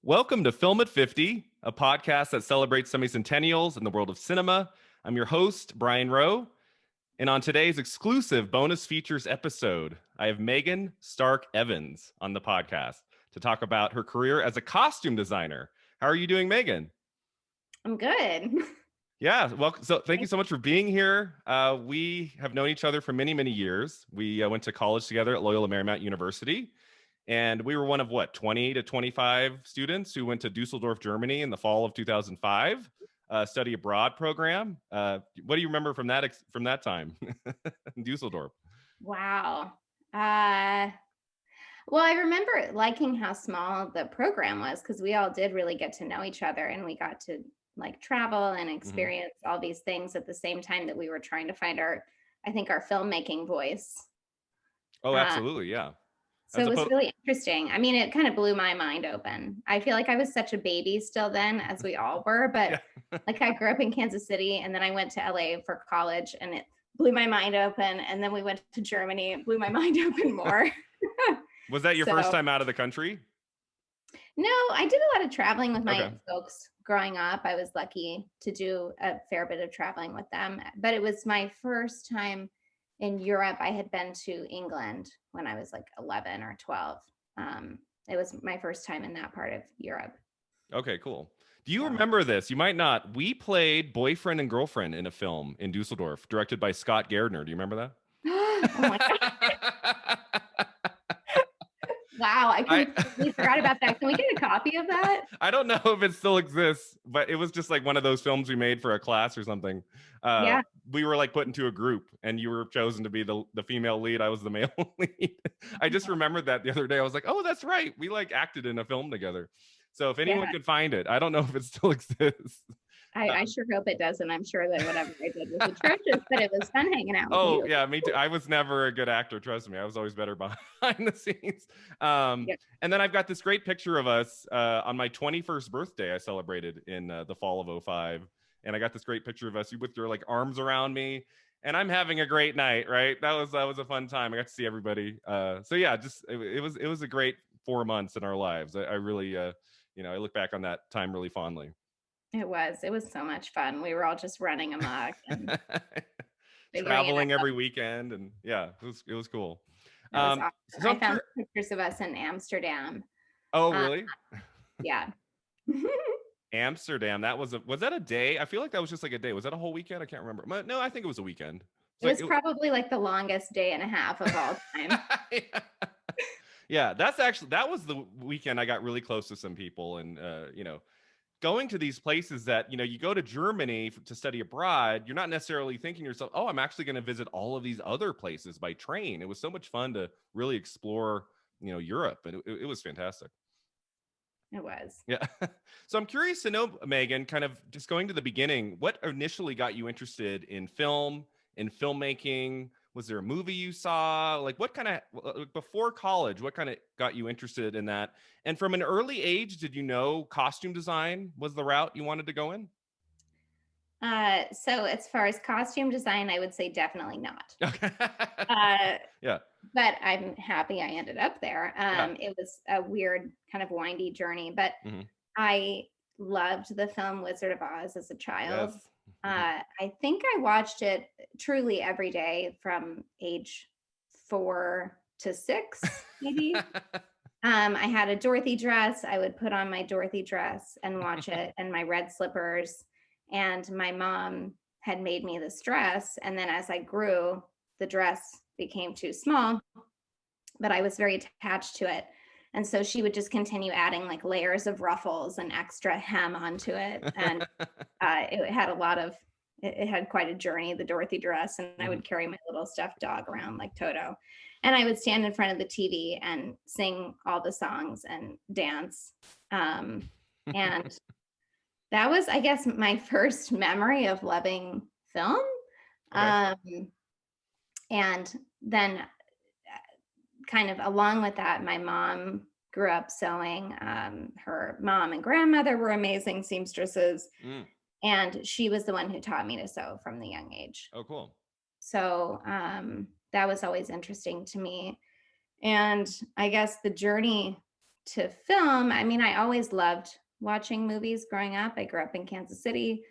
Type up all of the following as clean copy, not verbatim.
Welcome to Film at 50, a podcast that celebrates semi-centennials in the world of cinema. I'm your host, Brian Rowe, and on today's exclusive bonus features episode, I have Megan Stark Evans on the podcast to talk about her career as a costume designer. How are you doing, Megan? I'm good. Yeah, well, so thank you so much for being here. We have known each other for many, many years. We went to college together at Loyola Marymount University. And we were one of 20 to 25 students who went to Dusseldorf, Germany in the fall of 2005, study abroad program. What do you remember from that time in Dusseldorf? Wow. Well, I remember liking how small the program was because we all did really get to know each other and we got to like travel and experience all these things at the same time that we were trying to find our filmmaking voice. Oh, absolutely. Yeah. So it was really interesting. I mean, it kind of blew my mind open. I feel like I was such a baby still then, as we all were, but like I grew up in Kansas City and then I went to LA for college and it blew my mind open. And then we went to Germany, it blew my mind open more. Was that your first time out of the country? No, I did a lot of traveling with my folks growing up. I was lucky to do a fair bit of traveling with them, but it was my first time in Europe. I had been to England when I was like 11 or 12. It was my first time in that part of Europe. Okay, cool. Do you remember this? You might not. We played boyfriend and girlfriend in a film in Dusseldorf, directed by Scott Gardner. Do you remember that? Oh my God. Wow, I completely forgot about that. Can we get a copy of that? I don't know if it still exists, but it was just like one of those films we made for a class or something. Yeah. We were like put into a group and you were chosen to be the female lead. I was the male lead. I just remembered that the other day. I was like, oh, that's right. We like acted in a film together. So if anyone could find it, I don't know if it still exists. I sure hope it doesn't. I'm sure that whatever I did was atrocious, but it was fun hanging out with you. Oh, yeah, me too. I was never a good actor, trust me. I was always better behind the scenes. And then I've got this great picture of us on my 21st birthday I celebrated in the fall of 2005. And I got this great picture of us with your like arms around me. And I'm having a great night, right? That was a fun time. I got to see everybody. So yeah, just it was a great 4 months in our lives. I really I look back on that time really fondly. It was so much fun. We were all just running amok and traveling every weekend, and yeah, it was cool. It was awesome. So I found pictures of us in Amsterdam. Oh, really? Yeah. Amsterdam. Was that a day? I feel like that was just like a day. Was that a whole weekend? I can't remember. No, I think it was a weekend. It was probably like the longest day and a half of all time. Yeah, that was the weekend I got really close to some people, and going to these places that, you go to Germany to study abroad, you're not necessarily thinking to yourself, oh, I'm actually going to visit all of these other places by train. It was so much fun to really explore, Europe, and it was fantastic. It was. Yeah. So I'm curious to know, Megan, kind of just going to the beginning, what initially got you interested in film, in filmmaking? Was there a movie you saw? Like what kind of, before college, what kind of got you interested in that? And from an early age, did you know costume design was the route you wanted to go in? So as far as costume design, I would say definitely not. Okay. Yeah. But I'm happy I ended up there. It was a weird kind of windy journey, but I loved the film Wizard of Oz as a child. Yes. I think I watched it truly every day from age 4 to 6, maybe. I had a Dorothy dress. I would put on my Dorothy dress and watch it, and my red slippers. And my mom had made me this dress. And then as I grew, the dress became too small, but I was very attached to it. And so she would just continue adding like layers of ruffles and extra hem onto it. And it had quite a journey, the Dorothy dress. And I would carry my little stuffed dog around like Toto. And I would stand in front of the TV and sing all the songs and dance. And that was, I guess, my first memory of loving film. Okay. And then kind of along with that, my mom grew up sewing. Her mom and grandmother were amazing seamstresses. And she was the one who taught me to sew from the young age. Oh, cool. So that was always interesting to me. And I guess the journey to film, I mean, I always loved watching movies growing up. I grew up in Kansas City,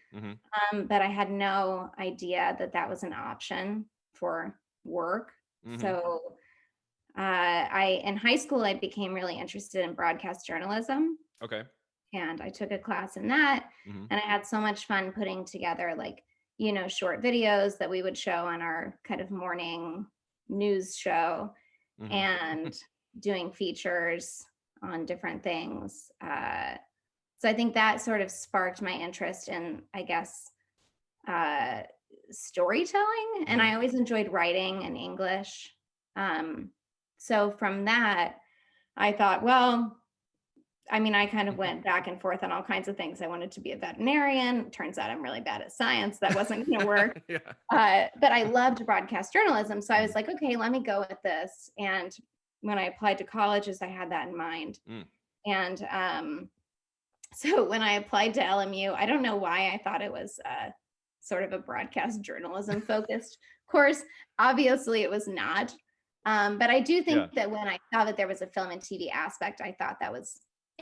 but I had no idea that that was an option for work. So I in high school, I became really interested in broadcast journalism. Okay. And I took a class in that, and I had so much fun putting together like, short videos that we would show on our kind of morning news show and doing features on different things. So I think that sort of sparked my interest in, I guess, storytelling. And I always enjoyed writing and English. So from that, I thought, well, I mean, I kind of went back and forth on all kinds of things. I wanted to be a veterinarian. Turns out I'm really bad at science. That wasn't going to work. But I loved broadcast journalism. So I was like, okay, let me go with this. And when I applied to colleges, I had that in mind. And so when I applied to LMU, I don't know why I thought it was sort of a broadcast journalism focused course. Obviously, it was not. But I do think that when I saw that there was a film and TV aspect, I thought that was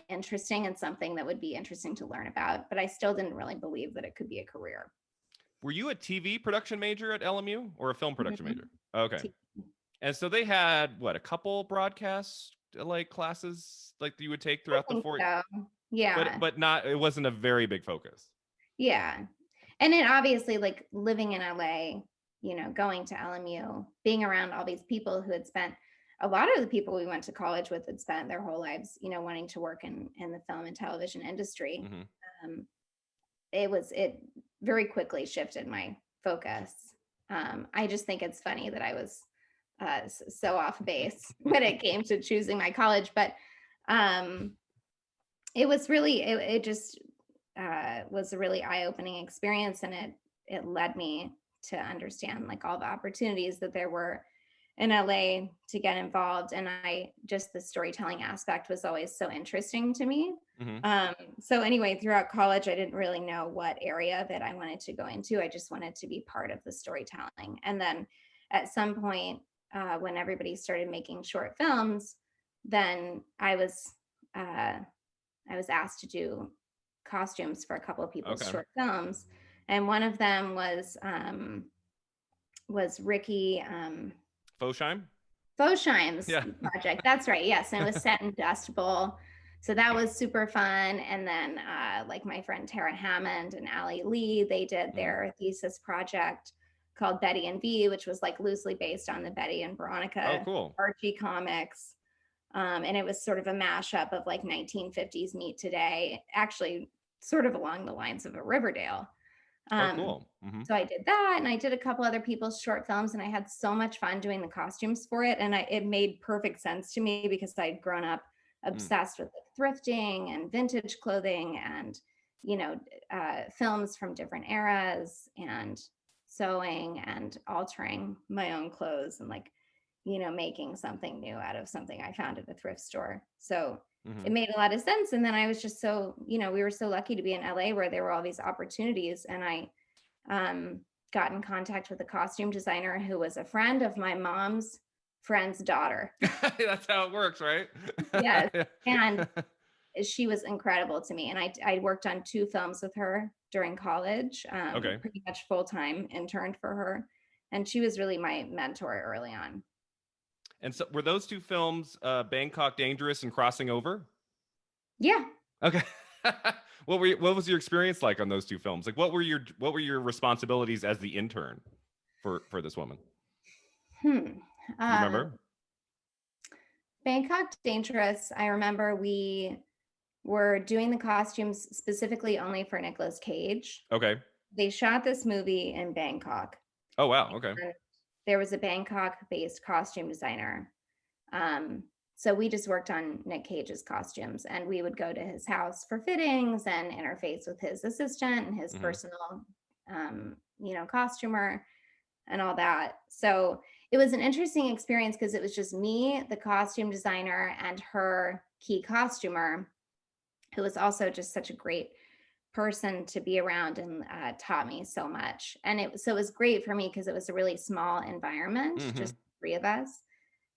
interesting and something that would be interesting to learn about. But I still didn't really believe that it could be a career. Were you a TV production major at LMU or a film production major? Okay. TV. And so they had a couple broadcast like classes like you would take throughout the 4 years? So. Yeah. But not, it wasn't a very big focus. Yeah. And it obviously, like living in LA, going to LMU, being around all these people who had spent, a lot of the people we went to college with had spent their whole lives, wanting to work in the film and television industry. It very quickly shifted my focus. I just think it's funny that I was so off base when it came to choosing my college, but it was really, it just was a really eye-opening experience, and it led me to understand like all the opportunities that there were in LA to get involved. And the storytelling aspect was always so interesting to me. So anyway, throughout college, I didn't really know what area that I wanted to go into. I just wanted to be part of the storytelling. And then at some point, when everybody started making short films, then I was asked to do costumes for a couple of people's short films. And one of them was Ricky Fosheim's project. That's right. Yes. And it was set in Dust Bowl. So that was super fun. And then like my friend Tara Hammond and Allie Lee, they did their thesis project called Betty and V, which was like loosely based on the Betty and Veronica Archie comics. And it was sort of a mashup of like 1950s Meet Today, actually sort of along the lines of a Riverdale. So I did that, and I did a couple other people's short films, and I had so much fun doing the costumes for it. And it made perfect sense to me because I'd grown up obsessed with thrifting and vintage clothing and, films from different eras and sewing and altering my own clothes and like, making something new out of something I found at a thrift store. So it made a lot of sense. And then I was just so, we were so lucky to be in LA where there were all these opportunities. And I got in contact with a costume designer who was a friend of my mom's friend's daughter. That's how it works, right? Yes. And she was incredible to me. And I worked on 2 films with her during college, pretty much full-time interned for her. And she was really my mentor early on. And so were those 2 films Bangkok Dangerous and Crossing Over? Yeah. Okay. What was your experience like on those 2 films? Like what were your responsibilities as the intern for this woman? You remember? Bangkok Dangerous, I remember we were doing the costumes specifically only for Nicolas Cage. Okay. They shot this movie in Bangkok. Oh, wow. Okay. There was a Bangkok-based costume designer. So we just worked on Nick Cage's costumes, and we would go to his house for fittings and interface with his assistant and his personal, costumer and all that. So it was an interesting experience because it was just me, the costume designer, and her key costumer, who was also just such a great person to be around and taught me so much. And it was great for me because it was a really small environment, just 3 of us.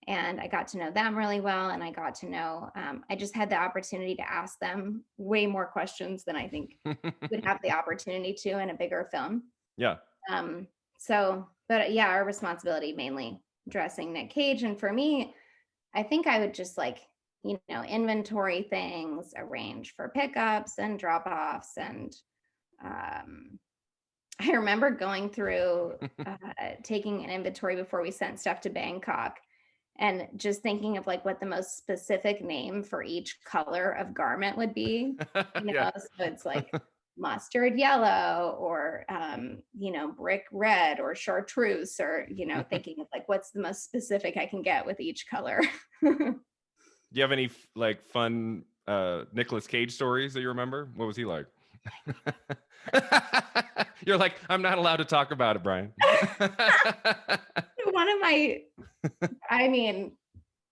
and I got to know them really well. And I got to know, I just had the opportunity to ask them way more questions than I think would have the opportunity to in a bigger film. Yeah. But yeah, our responsibility mainly dressing Nick Cage. And for me, I think I would just like, inventory things, arrange for pickups and drop offs. And I remember going through taking an inventory before we sent stuff to Bangkok and just thinking of like what the most specific name for each color of garment would be. Yeah. So it's like mustard yellow or brick red or chartreuse, or thinking of like what's the most specific I can get with each color. Do you have any like fun Nicolas Cage stories that you remember? What was he like? You're like, I'm not allowed to talk about it, Brian. One of my,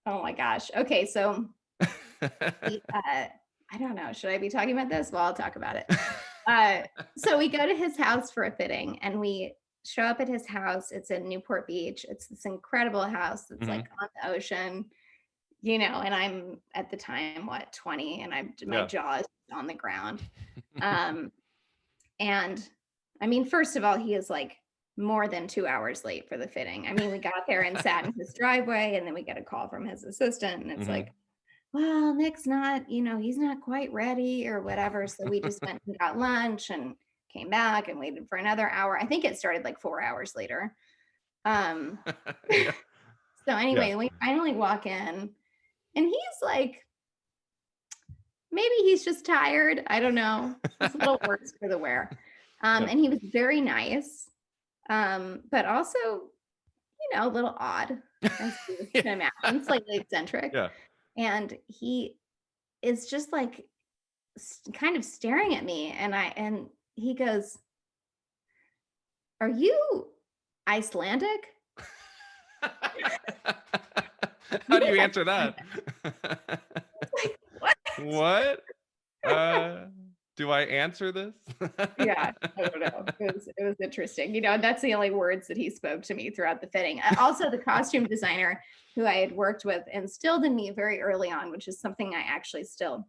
oh my gosh. Okay, so I don't know. Should I be talking about this? Well, I'll talk about it. So we go to his house for a fitting, and we show up at his house. It's in Newport Beach. It's this incredible house that's like on the ocean, and I'm at the time, 20, and my jaw is on the ground. And first of all, he is like more than 2 hours late for the fitting. We got there and sat in his driveway, and then we get a call from his assistant, and it's like, well, Nick's not, he's not quite ready or whatever. So we just went and got lunch and came back and waited for another hour. I think it started like 4 hours later. So anyway, we finally walk in, and he's like, maybe he's just tired. I don't know. It's a little worse for the wear. And he was very nice, but also, a little odd, as you can imagine, slightly eccentric. Yeah. And he is just like kind of staring at me, and he goes, "Are you Icelandic?" How do you answer that? Like, what? What? Do I answer this? Yeah, I don't know. It was interesting. And that's the only words that he spoke to me throughout the fitting. Also, the costume designer who I had worked with instilled in me very early on, which is something I actually still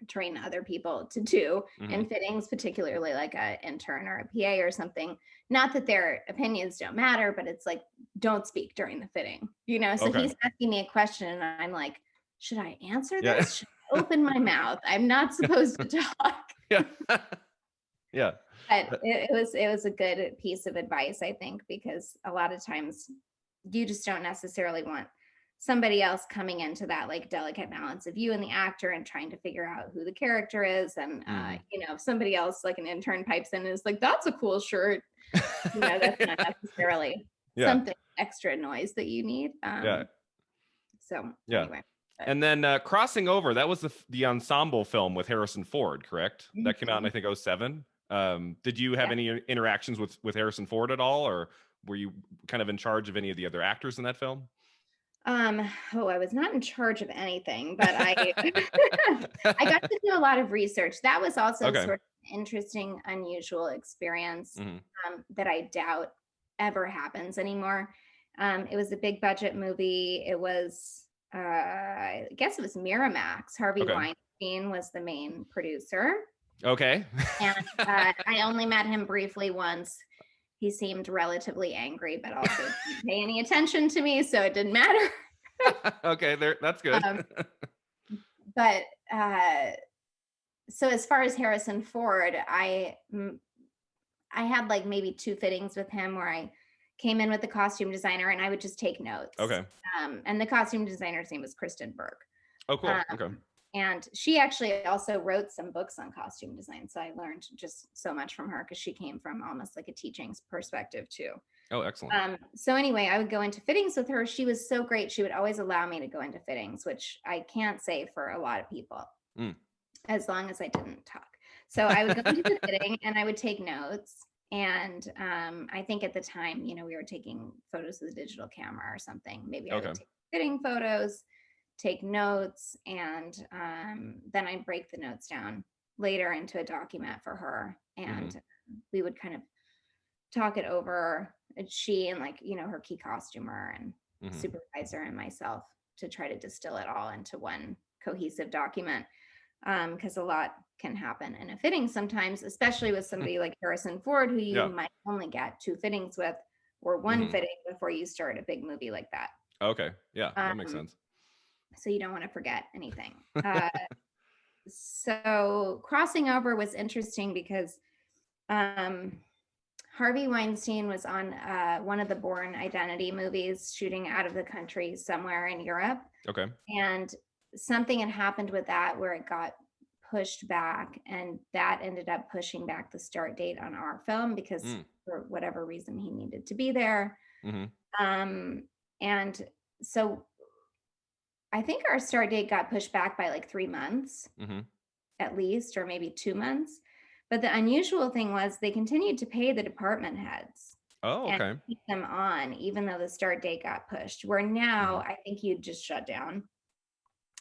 train other people to do in fittings, particularly like an intern or a PA or something. Not that their opinions don't matter, but it's like, don't speak during the fitting, So he's asking me a question, and I'm like, should I answer this? Yeah. Should I open my mouth? I'm not supposed to talk. Yeah. Yeah. But it was a good piece of advice, I think, because a lot of times you just don't necessarily want somebody else coming into that like delicate balance of you and the actor and trying to figure out who the character is. And if somebody else, like an intern, pipes in and is like, that's a cool shirt, that's not necessarily something extra noise that you need. So anyway. And then Crossing Over, that was the ensemble film with Harrison Ford, correct? That came out in, I think, 2007. Did you have any interactions with Harrison Ford at all, or were you kind of in charge of any of the other actors in that film? I was not in charge of anything, but I I got to do a lot of research. That was also sort of an interesting, unusual experience that I doubt ever happens anymore. It was a big budget movie. It was I guess it was Miramax. Harvey Weinstein was the main producer. Okay. And I only met him briefly once. He seemed relatively angry, but also didn't pay any attention to me, so it didn't matter. Okay, that's good. But so as far as Harrison Ford, I had like maybe 2 fittings with him where I came in with the costume designer and I would just take notes. Okay. And the costume designer's name was Kristen Burke. Oh, cool. Okay. And she actually also wrote some books on costume design. So I learned just so much from her because she came from almost like a teaching perspective too. Oh, excellent. So anyway, I would go into fittings with her. She was so great. She would always allow me to go into fittings, which I can't say for a lot of people, as long as I didn't talk. So I would go into the fitting and I would take notes. And I think at the time, we were taking photos with a digital camera or something. Maybe I would take fitting photos, take notes, and then I'd break the notes down later into a document for her. And we would kind of talk it over, she and like, her key costumer, and supervisor and myself to try to distill it all into one cohesive document. Because a lot can happen in a fitting sometimes, especially with somebody like Harrison Ford, who you might only get 2 fittings with or one fitting before you start a big movie like that. Okay. Yeah, that makes sense. So you don't want to forget anything. So crossing over was interesting because Harvey Weinstein was on one of the Bourne Identity movies, shooting out of the country somewhere in Europe. Okay. And something had happened with that where it got pushed back, and that ended up pushing back the start date on our film because for whatever reason he needed to be there. And so I think our start date got pushed back by like 3 months at least, or maybe 2 months. But the unusual thing was they continued to pay the department heads. Oh, okay. And keep them on, even though the start date got pushed. Where now I think you'd just shut down,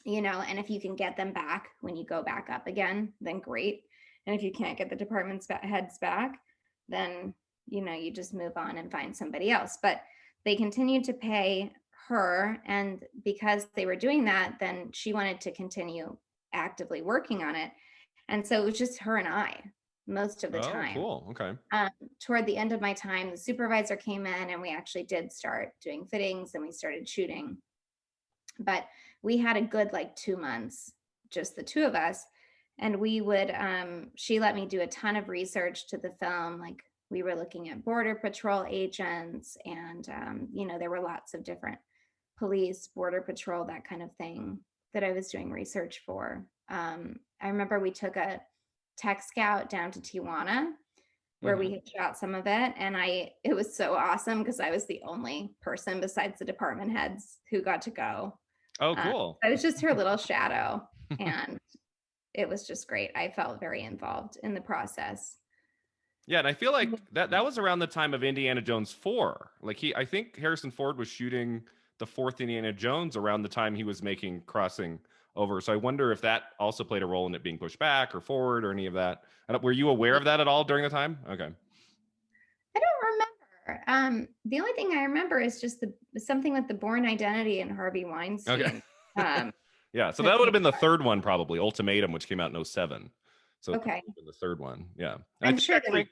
and if you can get them back when you go back up again, then great. And if you can't get the department's heads back, then, you just move on and find somebody else. But they continued to pay her. And because they were doing that, then she wanted to continue actively working on it. And so it was just her and I most of the time. Cool. Okay. Toward the end of my time, the supervisor came in and we actually did start doing fittings and we started shooting. But we had a good 2 months, just the two of us. And we would, she let me do a ton of research to the film. Like we were looking at Border Patrol agents and, there were lots of different police, Border Patrol, that kind of thing that I was doing research for. I remember we took a tech scout down to Tijuana where we had shot some of it. And it was so awesome because I was the only person besides the department heads who got to go. Oh, cool. I was just her little shadow and it was just great. I felt very involved in the process. Yeah, and I feel like that was around the time of Indiana Jones 4. I think Harrison Ford was shooting the 4th Indiana Jones around the time he was making Crossing Over. So I wonder if that also played a role in it being pushed back or forward or any of that. Were you aware of that at all during the time? Okay. I don't remember. The only thing I remember is just something with the Bourne Identity and Harvey Weinstein. Okay. Yeah, so that would have been the third one probably, Ultimatum, which came out in 2007. So okay, the third one, yeah. I'm sure actually,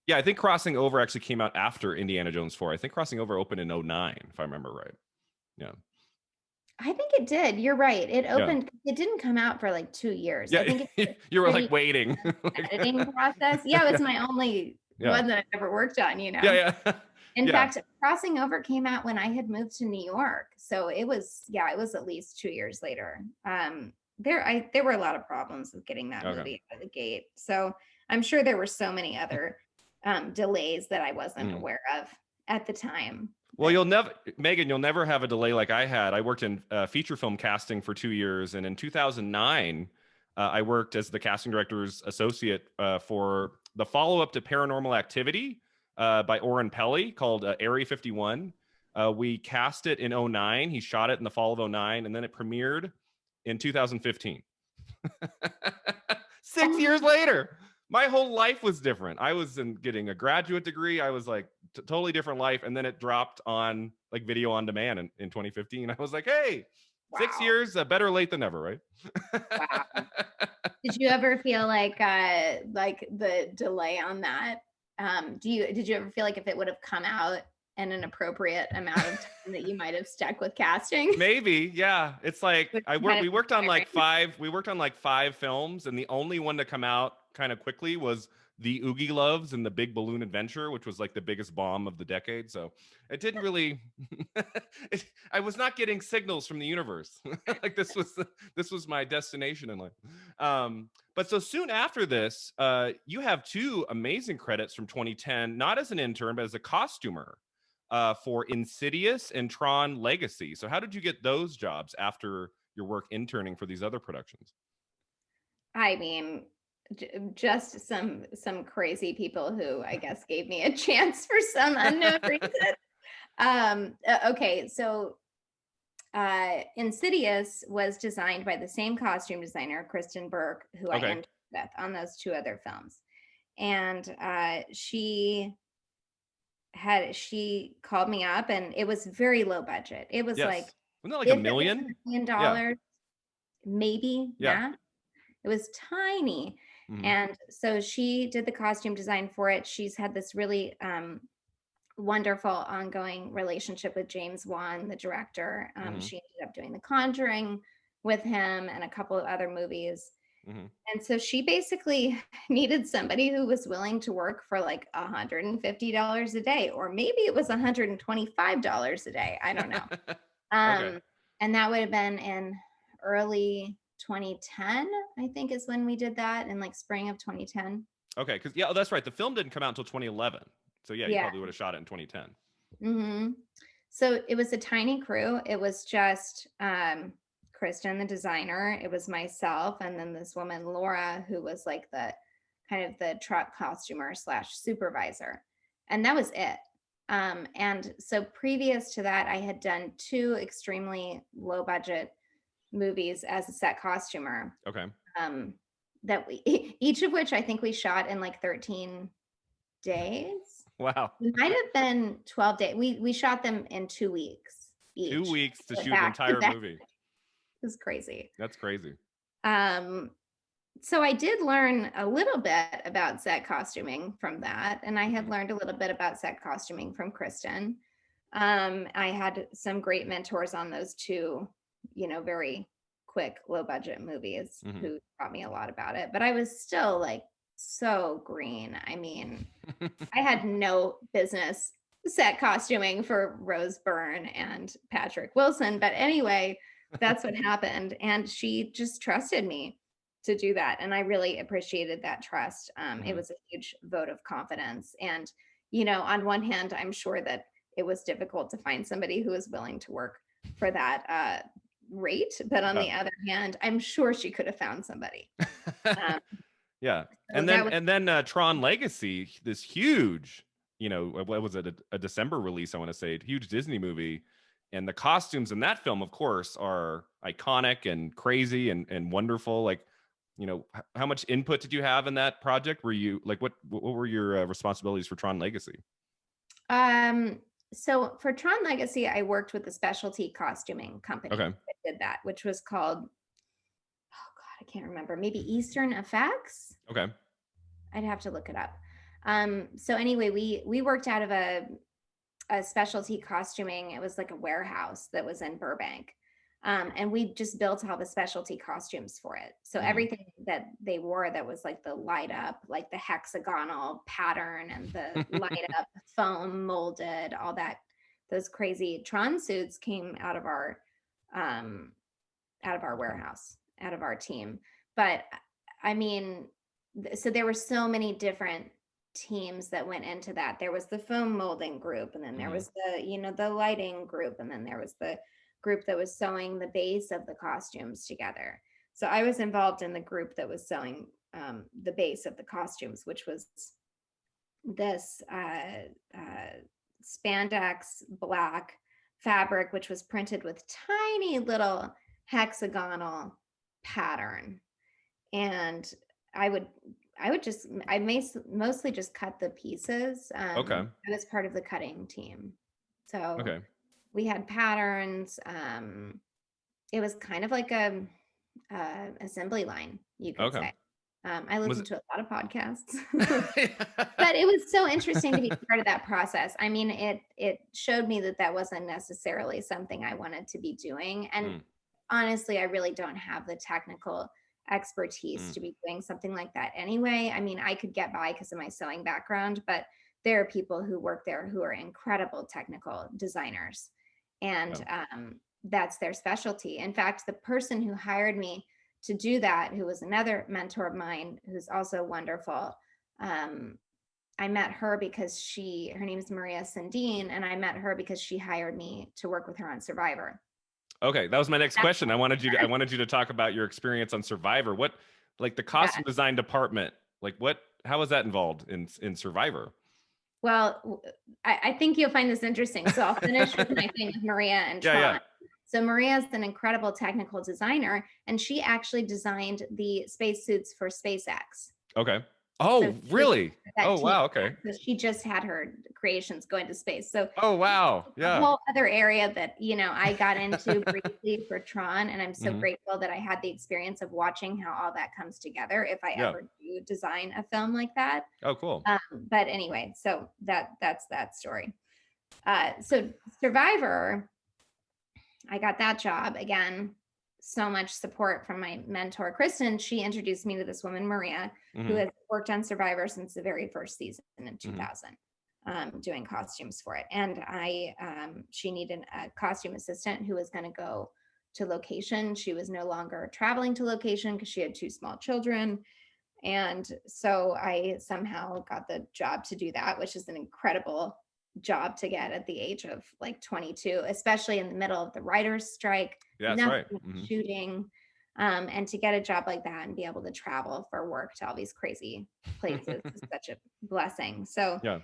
yeah, I think Crossing Over actually came out after Indiana Jones 4. I think Crossing Over opened in 2009, if I remember right. Yeah. I think it did. You're right. It opened. Yeah. It didn't come out for 2 years. Yeah, I think you were waiting. Editing process. Yeah, it was my only one that I ever worked on. Yeah. In fact, Crossing Over came out when I had moved to New York, so it was at least 2 years later. There were a lot of problems with getting that movie out of the gate. So I'm sure there were so many other delays that I wasn't aware of at the time. Well, Megan, you'll never have a delay like I had. I worked in feature film casting for 2 years. And in 2009, I worked as the casting director's associate for the follow-up to Paranormal Activity by Oren Peli called Area 51. We cast it in 2009. He shot it in the fall of 2009, and then it premiered in 2015. 6 years later. My whole life was different. I was getting a graduate degree. I was totally different life. And then it dropped on video on demand in 2015. I was like, hey, 6 years, better late than never, right? Wow. Did you ever feel like the delay on that? Did you ever feel like if it would have come out in an appropriate amount of time that you might have stuck with casting? Maybe, yeah. It's we worked on 5 films, and the only one to come out kind of quickly was the Oogie Loves and the Big Balloon Adventure, which was the biggest bomb of the decade. So it didn't really I was not getting signals from the universe. This was my destination in life. But so soon after this, you have 2 amazing credits from 2010, not as an intern, but as a costumer for Insidious and Tron Legacy. So how did you get those jobs after your work interning for these other productions? I mean, just some crazy people who I guess gave me a chance for some unknown reason. Okay, so Insidious was designed by the same costume designer, Kristen Burke, who I interned with on those 2 other films. And she she called me up, and it was very low budget. It was like, Yes. Wasn't that like if $1 it was million? $1 Yeah. million, maybe Yeah. max. It was tiny. Mhm. And so she did the costume design for it. She's had this really wonderful ongoing relationship with James Wan, the director. She ended up doing The Conjuring with him and a couple of other movies. And so she basically needed somebody who was willing to work for like $150 a day, or maybe it was $125 a day. I don't know. Okay. And that would have been in early 2010, I think is when we did that, in like spring of 2010. Okay, because yeah, oh, that's right. The film didn't come out until 2011. So yeah, you Yeah. probably would have shot it in 2010. So it was a tiny crew. It was just Kristen, the designer. It was myself, and then this woman, Laura, who was like the kind of the truck costumer / supervisor. And that was it. And so previous to that, I had done 2 extremely low budget movies as a set costumer. Okay. That we each of which I think we shot in like 13 days. Wow. It might have been 12 days. We shot them in 2 weeks each. 2 weeks to shoot an entire movie. It was crazy. That's crazy. So I did learn a little bit about set costuming from that, and I have learned a little bit about set costuming from Kristen. I had some great mentors on those 2, very quick, low budget movies who taught me a lot about it. But I was still like so green. I mean, I had no business set costuming for Rose Byrne and Patrick Wilson. But anyway, that's what happened. And she just trusted me to do that. And I really appreciated that trust. It was a huge vote of confidence. And, on one hand, I'm sure that it was difficult to find somebody who was willing to work for that rate. But on the other hand, I'm sure she could have found somebody. Yeah. So And then Tron Legacy, this huge, what was it? A December release, I want to say, huge Disney movie. And the costumes in that film, of course, are iconic and crazy and wonderful. Like, how much input did you have in that project? Were you like, what were your responsibilities for Tron Legacy? So for Tron Legacy, I worked with a specialty costuming company Okay. that did that, which was called, I can't remember, maybe Eastern Effects. Okay. I'd have to look it up. So anyway, we worked out of a specialty costuming. It was like a warehouse that was in Burbank. And we just built all the specialty costumes for it. So everything that they wore that was like the light up, like the hexagonal pattern and the light up foam molded, all that, those crazy Tron suits came out of our warehouse, out of our team. But I mean, so there were so many different teams that went into that. There was the foam molding group, and then there was the, the lighting group, and then there was the group that was sewing the base of the costumes together. So I was involved in the group that was sewing the base of the costumes, which was this spandex black fabric, which was printed with tiny little hexagonal pattern. And I mostly just cut the pieces. Okay. I was part of the cutting team. So okay. We had patterns. It was kind of like a assembly line, you could say. I listened to a lot of podcasts, but it was so interesting to be part of that process. I mean, it showed me that wasn't necessarily something I wanted to be doing. And honestly, I really don't have the technical expertise to be doing something like that anyway. I mean, I could get by because of my sewing background, but there are people who work there who are incredible technical designers, and that's their specialty. In fact, the person who hired me to do that, who was another mentor of mine, who's also wonderful, I met her because her name is Maria Sandine, and I met her because she hired me to work with her on Survivor. Okay, that was my next question. I wanted you to talk about your experience on Survivor. What, like the costume design department, like how was that involved in Survivor? Well, I think you'll find this interesting. So I'll finish with my thing with Maria and Tron. Yeah. So Maria is an incredible technical designer, and she actually designed the spacesuits for SpaceX. Okay. Oh, really? That Oh, team. wow. Okay. So she just had her creations go into space. So Oh, wow. a Yeah. whole other area that, I got into briefly for Tron. And I'm so Mhm. grateful that I had the experience of watching how all that comes together if I Yeah. ever do design a film like that. Oh, cool. But anyway, so that's that story. So Survivor, I got that job again. So much support from my mentor, Kristen. She introduced me to this woman, Maria, who Mhm. has worked on Survivor since the very first season in Mhm. 2000, doing costumes for it. And she needed a costume assistant who was going to go to location. She was no longer traveling to location because she had two small children. And so I somehow got the job to do that, which is an incredible job to get at the age of like 22, especially in the middle of the writer's strike, Yeah, that's nothing right. Mhm. shooting. And to get a job like that and be able to travel for work to all these crazy places is such a blessing. So, Yeah.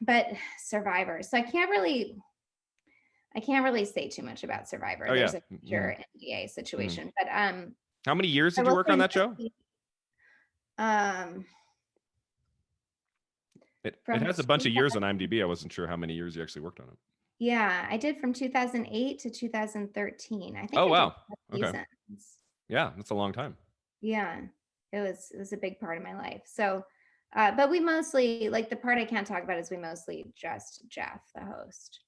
but Survivor. So I can't really say too much about Survivor. Oh, yeah. There's a Mhm. pure NDA Mhm. situation, but How many years I did you will work on say that show? um It from has a bunch of years on IMDb. I wasn't sure how many years you actually worked on it. Yeah, I did from 2008 to 2013. I think Oh, I did wow. 5 Okay. seasons. Yeah, that's a long time. Yeah, it was a big part of my life. So, but we mostly like the part I can't talk about is we mostly just Jeff, the host,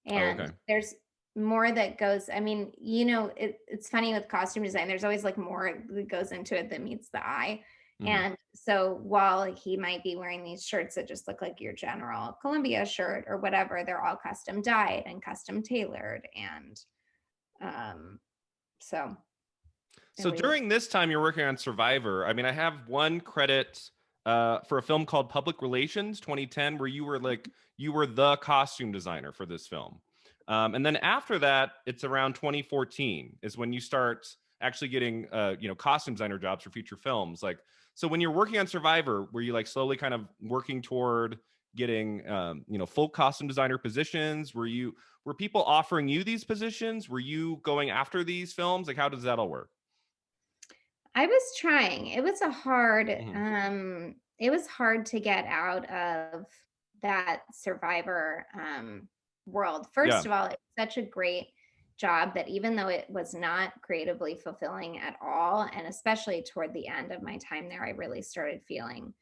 Oh, and okay. there's more that goes. I mean, it's funny with costume design. There's always like more that goes into it than meets the eye. Mhm. And so while he might be wearing these shirts that just look like your general Columbia shirt or whatever, they're all custom dyed and custom tailored. And um, so, and So we would, during this time you're working on Survivor, I mean, I have one credit for a film called Public Relations 2010, where you were the costume designer for this film. And then after that, it's around 2014 is when you start actually getting costume designer jobs for future films. Like, so when you're working on Survivor, were you like slowly kind of working toward getting full costume designer positions? Were people offering you these positions? Were you going after these films? Like, how does that all work? I was trying. Mhm. It was hard to get out of that Survivor world. First Yeah. of all, it's such a great job that even though it was not creatively fulfilling at all, and especially toward the end of my time there, I really started feeling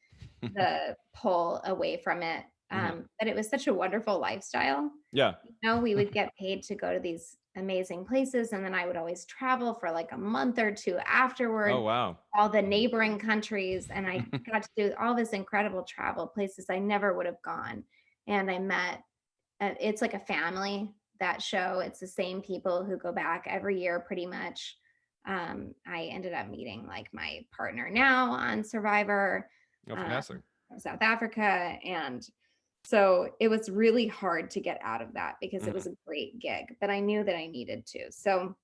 the pull away from it. Mhm. But it was such a wonderful lifestyle. Yeah. We would get paid to go to these amazing places, and then I would always travel for like a month or two Oh, afterward, wow. all the neighboring countries, and I got to do all this incredible travel places I never would have gone. And I met, it's like a family, that show. It's the same people who go back every year pretty much. I ended up meeting like my partner now on Survivor, Oh, uh, fantastic. from South Africa. And so it was really hard to get out of that because it was Mhm. a great gig, but I knew that I needed to. So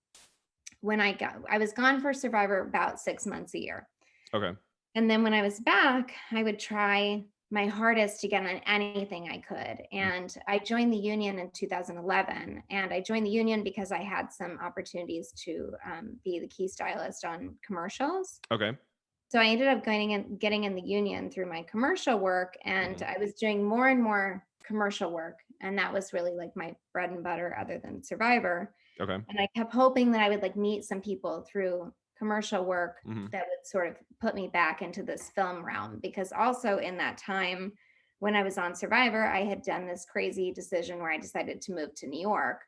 I was gone for Survivor about 6 months a year. Okay. And then when I was back, I would try my hardest to get on anything I could. Mm. And I joined the union in 2011. And I joined the union because I had some opportunities to be the key stylist on commercials. Okay. So I ended up getting in the union through my commercial work, and Mhm. I was doing more and more commercial work. And that was really like my bread and butter other than Survivor. Okay. And I kept hoping that I would like meet some people through commercial work Mhm. that would sort of put me back into this film realm. Because also in that time when I was on Survivor, I had done this crazy decision where I decided to move to New York,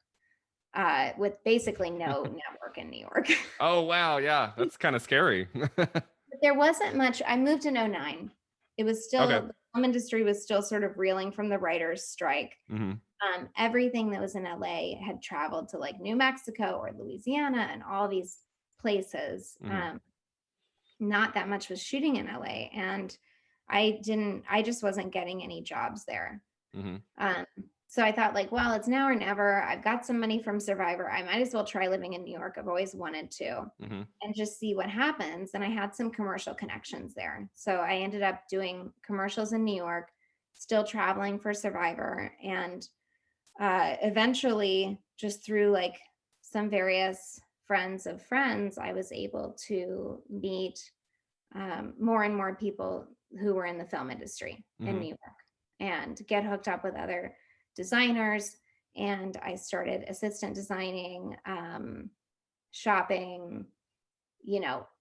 with basically no network in New York. Oh, wow. Yeah, that's kind of scary. But there wasn't much. I moved in '09. It was Okay. still, the film industry was still sort of reeling from the writers' strike. Mhm. Everything that was in LA had traveled to like New Mexico or Louisiana and all these places. Mhm. Not that much was shooting in LA. And I just wasn't getting any jobs there. Mhm. Um, so I thought, like, well, it's now or never. I've got some money from Survivor. I might as well try living in New York. I've always wanted to, Mhm. and just see what happens. And I had some commercial connections there. So I ended up doing commercials in New York, still traveling for Survivor. And eventually, just through like some various friends of friends, I was able to meet more and more people who were in the film industry in Mm-hmm. New York and get hooked up with other designers. And I started assistant designing, shopping,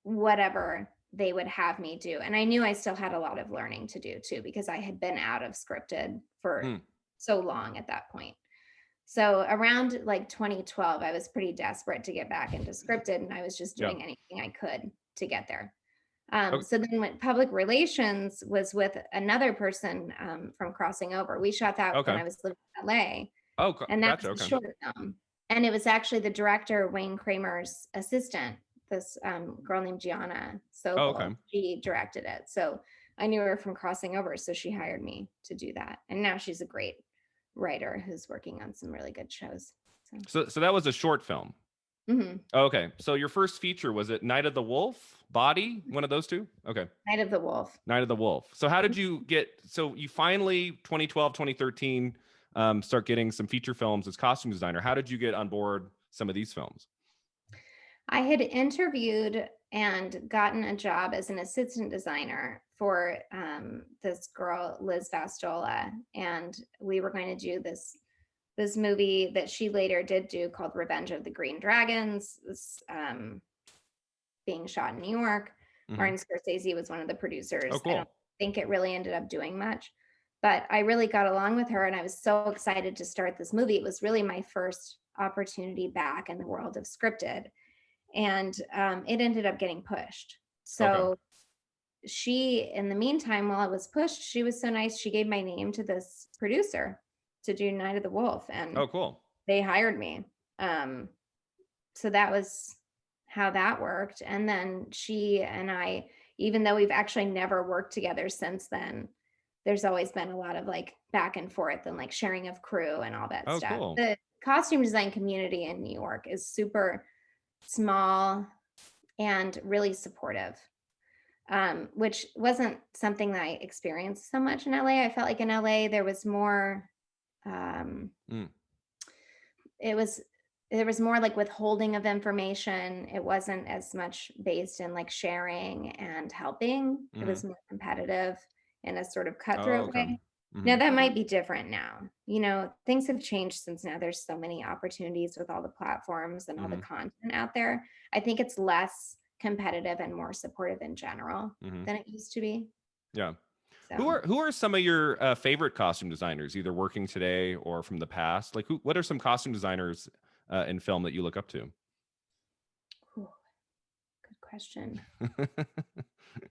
whatever they would have me do. And I knew I still had a lot of learning to do too, because I had been out of scripted for so long at that point. So around like 2012, I was pretty desperate to get back into scripted, and I was just doing anything I could to get there. So then when public relations was with another person from Crossing Over. We shot that when I was living in LA. And that was a short film. And it was actually the director, Wayne Kramer's assistant, this girl named Gianna Sobel. She directed it. So I knew her from Crossing Over. So she hired me to do that. And now she's a great writer who's working on some really good shows. So that was a short film. Mm-hmm. Okay. So your first feature, was it Night of the Wolf? Body? One of those two? Okay. Night of the Wolf. Night of the Wolf. So how did you get, so you finally, 2012, 2013, start getting some feature films as costume designer. How did you get on board some of these films? I had interviewed and gotten a job as an assistant designer for this girl, Liz Vastola, and we were going to do this movie that she later did do called Revenge of the Green Dragons. This being shot in New York. Martin Scorsese was one of the producers. Oh, cool. I don't think it really ended up doing much, but I really got along with her, and I was so excited to start this movie. It was really my first opportunity back in the world of scripted, and it ended up getting pushed. So she, in the meantime, while it was pushed, she was so nice. She gave my name to this producer to do Night of the Wolf, and cool. They hired me. So that was how that worked. And then she and I, even though we've actually never worked together since then, there's always been a lot of like back and forth and like sharing of crew and all that stuff. Cool. The costume design community in New York is super small and really supportive, which wasn't something that I experienced so much in LA. I felt like in LA there was more, there was more like withholding of information. It wasn't as much based in like sharing and helping. It was more competitive in a sort of cutthroat way. Now that might be different now. Things have changed since now there's so many opportunities with all the platforms and all the content out there. I think it's less competitive and more supportive in general than it used to be. Yeah. So. Who are some of your favorite costume designers, either working today or from the past? Like what are some costume designers in film that you look up to? Ooh, good question.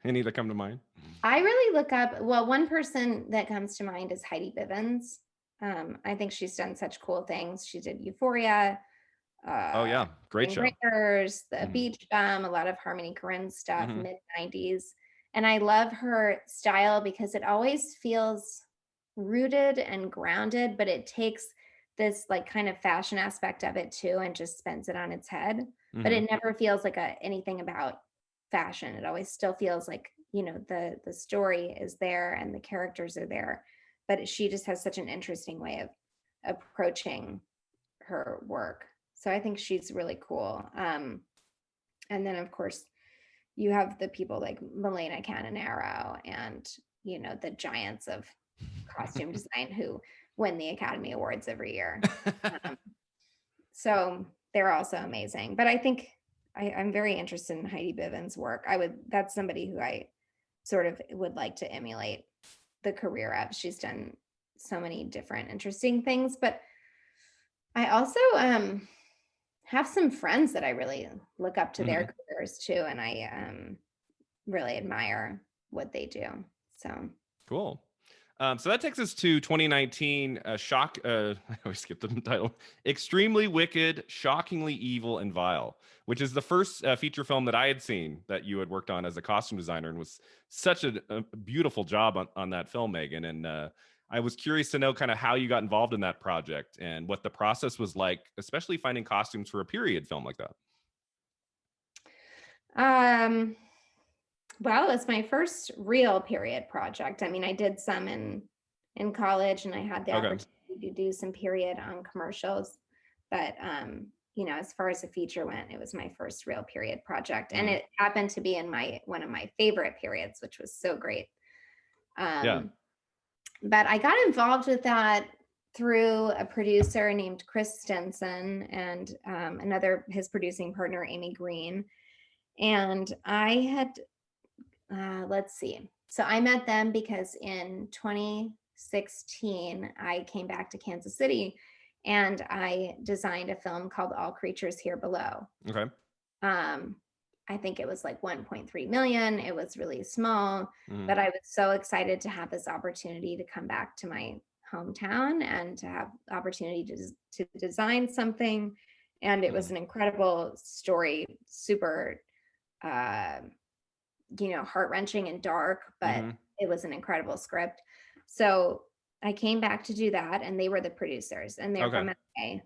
Any that come to mind? I really look up, one person that comes to mind is Heidi Bivens. I think she's done such cool things. She did Euphoria. Great show. Breakers, The Beach Bum, a lot of Harmony Korine stuff, mid-90s. And I love her style because it always feels rooted and grounded, but it takes this like kind of fashion aspect of it too and just spins it on its head. But it never feels like anything about fashion. It always still feels like, the story is there and the characters are there, but she just has such an interesting way of approaching her work. So I think she's really cool. And then of course you have the people like Milena Canonero and, the giants of costume design who win the Academy Awards every year. So they're also amazing. But I think I'm very interested in Heidi Bivens' work. That's somebody who I sort of would like to emulate the career of. She's done so many different interesting things, but I also have some friends that I really look up to their careers too, and I really admire what they do. So cool. So that takes us to 2019. Shock. I always skip the title. Extremely Wicked, Shockingly Evil, and Vile, which is the first feature film that I had seen that you had worked on as a costume designer, and was such a beautiful job on that film, Megan. And I was curious to know kind of how you got involved in that project and what the process was like, especially finding costumes for a period film like that. Well, it's my first real period project. I mean, I did some in college, and I had the opportunity to do some period on commercials. But as far as a feature went, it was my first real period project, and it happened to be in one of my favorite periods, which was so great. But I got involved with that through a producer named Chris Stenson and his producing partner, Amy Green. And I had, let's see. So I met them because in 2016, I came back to Kansas City and I designed a film called All Creatures Here Below. Okay. I think it was like 1.3 million. It was really small, but I was so excited to have this opportunity to come back to my hometown and to have the opportunity to design something. And it was an incredible story, super, heart-wrenching and dark, but it was an incredible script. So I came back to do that, and they were the producers, and they're from LA.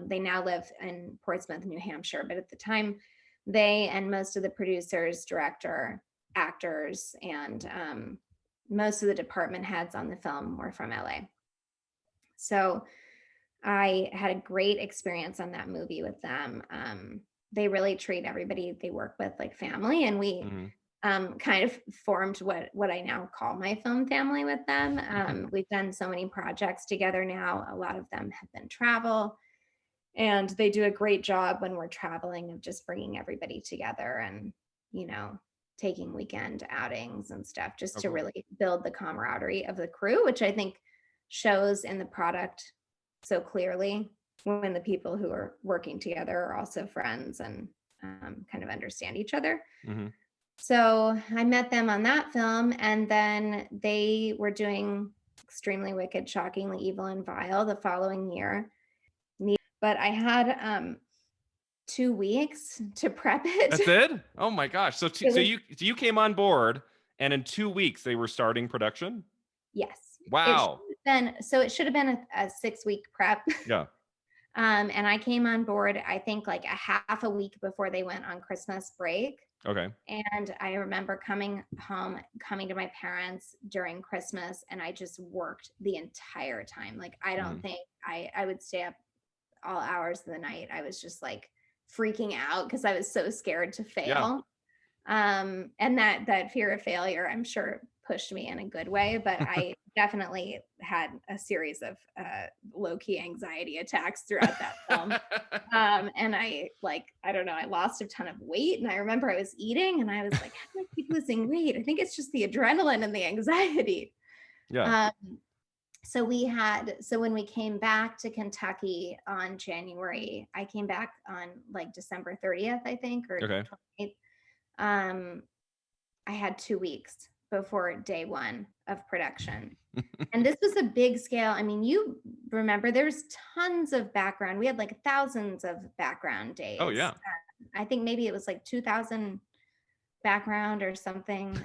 They now live in Portsmouth, New Hampshire, but at the time, they and most of the producers, director, actors, and most of the department heads on the film were from LA. So I had a great experience on that movie with them. They really treat everybody they work with like family, and we kind of formed what I now call my film family with them. We've done so many projects together now. A lot of them have been travel, and they do a great job when we're traveling of just bringing everybody together and, taking weekend outings and stuff just to really build the camaraderie of the crew, which I think shows in the product so clearly when the people who are working together are also friends and kind of understand each other. So I met them on that film, and then they were doing Extremely Wicked, Shockingly Evil, and Vile the following year. But I had 2 weeks to prep it. That's it? Oh my gosh. So you came on board, and in 2 weeks they were starting production? Yes. Wow. It should have been a 6-week prep. Yeah. And I came on board, I think like a half a week before they went on Christmas break. Okay. And I remember coming to my parents during Christmas, and I just worked the entire time. Like, I don't think I would stay up all hours of the night. I was just like freaking out because I was so scared to fail. And that fear of failure, I'm sure, pushed me in a good way, but I definitely had a series of low-key anxiety attacks throughout that film. And I don't know, I lost a ton of weight, and I remember I was eating and I was like, how do I keep losing weight? I think it's just the adrenaline and the anxiety. So when we came back to Kentucky on January, I came back on like December 30th, I think, or 28th. I had 2 weeks before day one of production. And this was a big scale. I mean, you remember there's tons of background. We had like thousands of background days. Oh yeah. I think maybe it was like 2,000 background or something.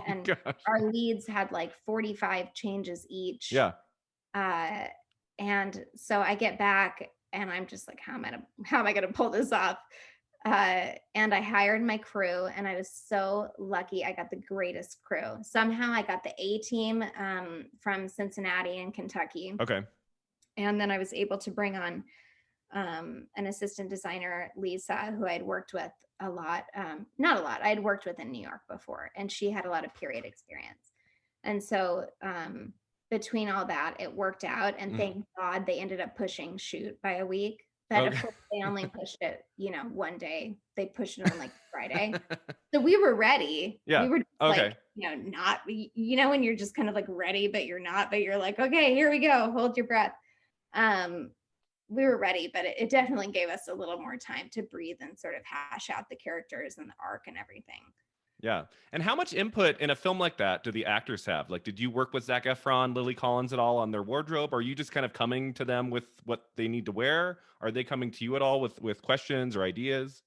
And our leads had like 45 changes each. Yeah. And so I get back and I'm just like, how am I going to pull this off? And I hired my crew, and I was so lucky. I got the greatest crew. Somehow I got the A team from Cincinnati and Kentucky. Okay. And then I was able to bring on an assistant designer, Lisa, who I'd worked with a lot. Not a lot. I'd worked with in New York before, and she had a lot of period experience. And so between all that, it worked out. And thank God they ended up pushing shoot by a week. But of course, they only pushed it, one day. They pushed it on like Friday. So we were ready. Yeah. We were like, not, when you're just kind of like ready, but you're not, but you're like, okay, here we go. Hold your breath. We were ready, but it definitely gave us a little more time to breathe and sort of hash out the characters and the arc and everything. Yeah. And how much input in a film like that do the actors have? Like, did you work with Zac Efron, Lily Collins at all on their wardrobe? Are you just kind of coming to them with what they need to wear? Are they coming to you at all with questions or ideas?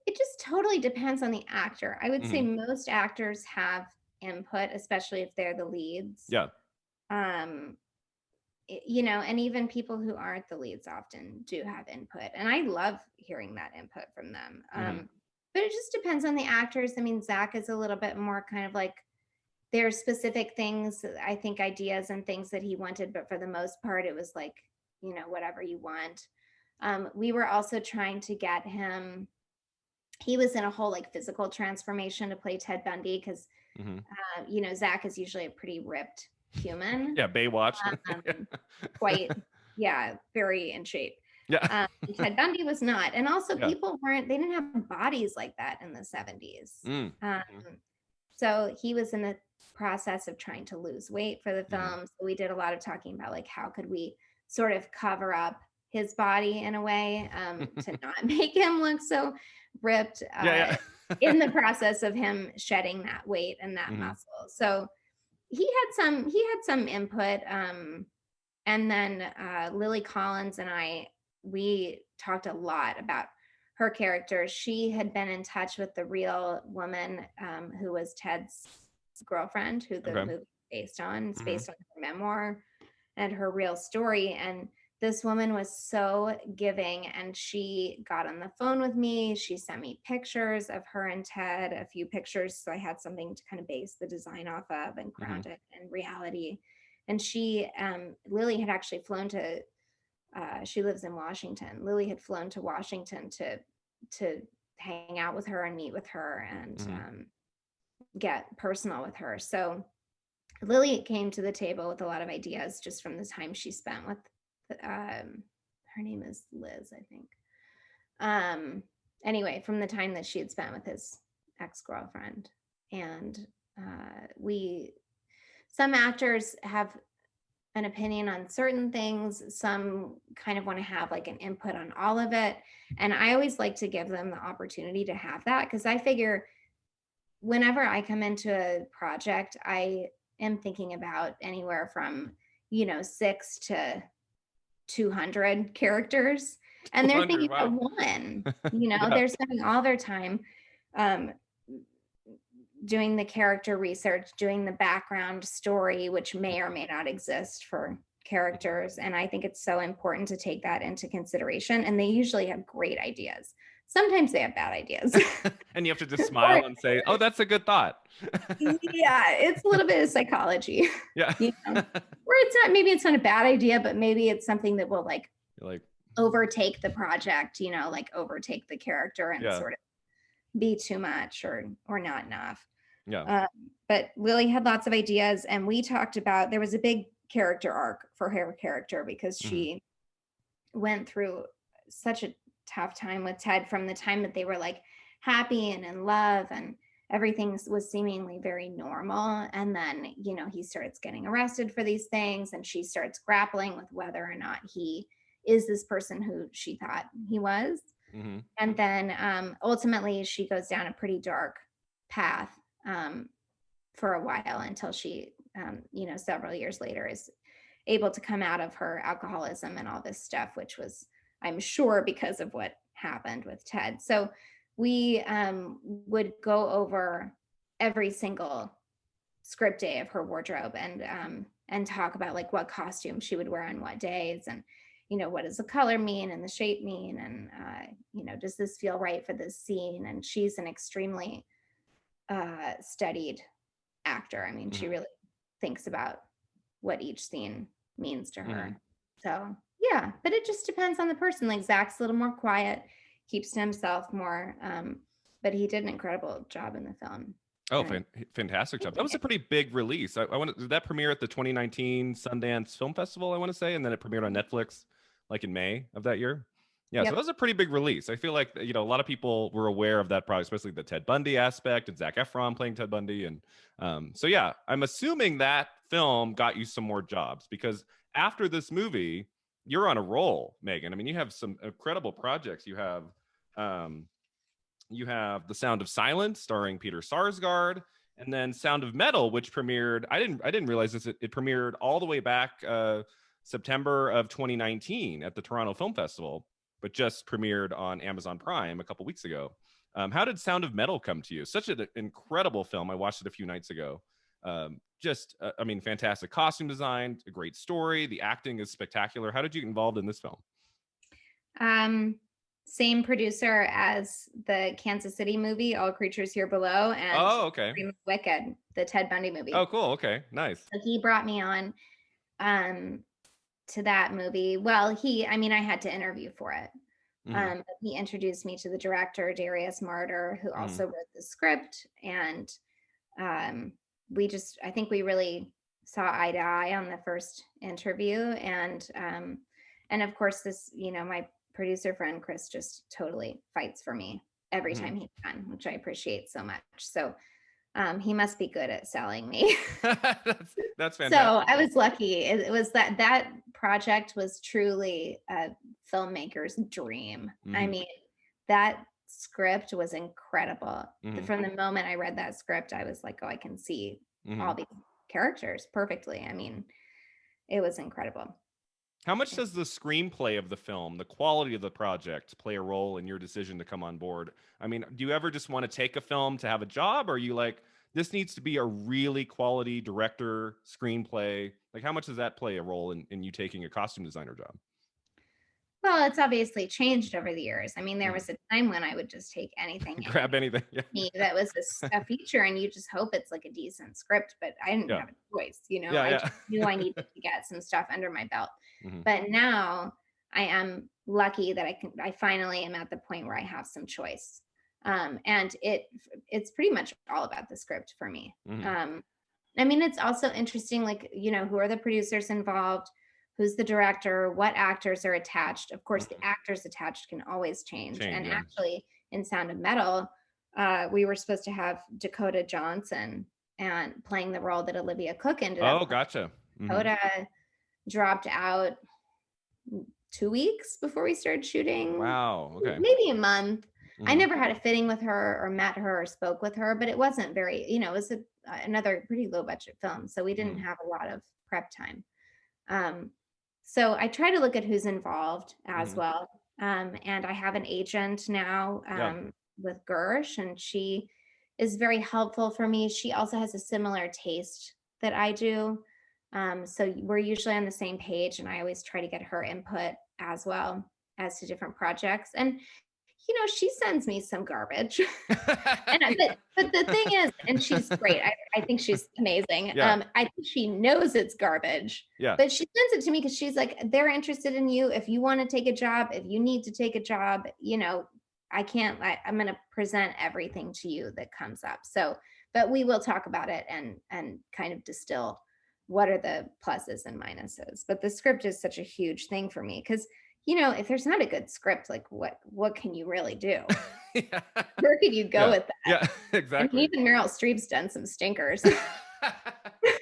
It just totally depends on the actor. I would say most actors have input, especially if they're the leads. Yeah. And even people who aren't the leads often do have input. And I love hearing that input from them. But it just depends on the actors. I mean, Zac is a little bit more kind of like, there are specific things, I think, ideas and things that he wanted, but for the most part, it was like, whatever you want. We were also trying to get him he was in a whole like physical transformation to play Ted Bundy because, you know, Zac is usually a pretty ripped human. Yeah, Baywatch. Quite, yeah, very in shape. Yeah. Ted Bundy was not. And also people they didn't have bodies like that in the 70s. So he was in the process of trying to lose weight for the film. So we did a lot of talking about like, how could we sort of cover up his body in a way to not make him look so ripped in the process of him shedding that weight and that muscle. So he had some input. And then Lily Collins and we talked a lot about her character. She had been in touch with the real woman who was Ted's girlfriend, who the movie is based on. It's based on her memoir and her real story. And this woman was so giving, and she got on the phone with me. She sent me pictures of her and Ted, a few pictures, so I had something to kind of base the design off of and ground it in reality. And she, Lily had actually flown to, she lives in Washington. Lily had flown to Washington to hang out with her and meet with her and get personal with her. So Lily came to the table with a lot of ideas just from the time she spent with, her name is Liz, I think. Anyway, from the time that she had spent with his ex-girlfriend. And some actors have an opinion on certain things. Some kind of want to have like an input on all of it. And I always like to give them the opportunity to have that, because I figure whenever I come into a project, I am thinking about anywhere from, 6 to 200 characters. And they're thinking about one, they're spending all their time doing the character research, doing the background story, which may or may not exist for characters. And I think it's so important to take that into consideration. And they usually have great ideas. Sometimes they have bad ideas. And you have to just smile and say, oh, that's a good thought. Yeah, it's a little bit of psychology. Yeah. Where maybe it's not a bad idea, but maybe it's something that will like overtake the project, like overtake the character and sort of be too much or not enough. Yeah. But Lily had lots of ideas, and we talked about, there was a big character arc for her character because she went through such a tough time with Ted from the time that they were like happy and in love and everything was seemingly very normal. And then, he starts getting arrested for these things, and she starts grappling with whether or not he is this person who she thought he was. And then ultimately she goes down a pretty dark path for a while until she, several years later is able to come out of her alcoholism and all this stuff, which was, I'm sure, because of what happened with Ted. So we would go over every single script day of her wardrobe and talk about like what costume she would wear on what days, and what does the color mean and the shape mean, and does this feel right for this scene? And she's an extremely studied actor. I mean, she really thinks about what each scene means to her. So yeah, but it just depends on the person. Like Zac's a little more quiet, keeps to himself more, but he did an incredible job in the film. Oh, fantastic job. That was a pretty big release. Did that premiere at the 2019 Sundance Film Festival, I want to say, and then it premiered on Netflix like in May of that year. Yeah, so that was a pretty big release. I feel like, a lot of people were aware of that product, especially the Ted Bundy aspect and Zac Efron playing Ted Bundy. And so, yeah, I'm assuming that film got you some more jobs, because after this movie, you're on a roll, Megan. I mean, you have some incredible projects. You have The Sound of Silence starring Peter Sarsgaard, and then Sound of Metal, which premiered, I didn't realize this, it premiered all the way back September of 2019 at the Toronto Film Festival, but just premiered on Amazon Prime a couple weeks ago. How did Sound of Metal come to you? Such an incredible film. I watched it a few nights ago. Fantastic costume design, a great story. The acting is spectacular. How did you get involved in this film? Same producer as the Kansas City movie, All Creatures Here Below, and Wicked, the Ted Bundy movie. Oh, cool. Okay, nice. So he brought me on to that movie. Well, I had to interview for it. He introduced me to the director, Darius Martyr, who also wrote the script. And I think we really saw eye to eye on the first interview. And of course, my producer friend, Chris, just totally fights for me every time he's done, which I appreciate so much. So he must be good at selling me. That's fantastic. So I was lucky. It was that project was truly a filmmaker's dream. I mean, that script was incredible. From the moment I read that script, I was like, oh, I can see all these characters perfectly. I mean, it was incredible. How much does the screenplay of the film, the quality of the project, play a role in your decision to come on board? I mean, do you ever just want to take a film to have a job, or are you like, this needs to be a really quality director screenplay? Like, how much does that play a role in you taking a costume designer job? Well, it's obviously changed over the years. I mean, there was a time when I would just take anything. Grab anything. Yeah. That was a feature, and you just hope it's like a decent script, but I didn't have a choice, I just knew I needed to get some stuff under my belt. But now I am lucky that I finally am at the point where I have some choice. And it's pretty much all about the script for me. I mean, it's also interesting, like, who are the producers involved? Who's the director? What actors are attached? Of course, the actors attached can always change. And actually, in Sound of Metal, we were supposed to have Dakota Johnson and playing the role that Olivia Cooke ended up. Oh, gotcha. Dakota dropped out 2 weeks before we started shooting. Wow. Okay. Maybe a month. I never had a fitting with her or met her or spoke with her, but it wasn't very, it was another pretty low budget film. So we didn't have a lot of prep time. So I try to look at who's involved as well. And I have an agent now with Gersh, and she is very helpful for me. She also has a similar taste that I do. So we're usually on the same page, and I always try to get her input as well as to different projects. And she sends me some garbage. but the thing is, and she's great. I think she's amazing. I think she knows it's garbage. But she sends it to me because she's like, they're interested in you. If you want to take a job, if you need to take a job, I'm going to present everything to you that comes up. So, but we will talk about it and kind of distill what are the pluses and minuses. But the script is such a huge thing for me because if there's not a good script, like what can you really do? Where could you go with that? Yeah, exactly. And even Meryl Streep's done some stinkers.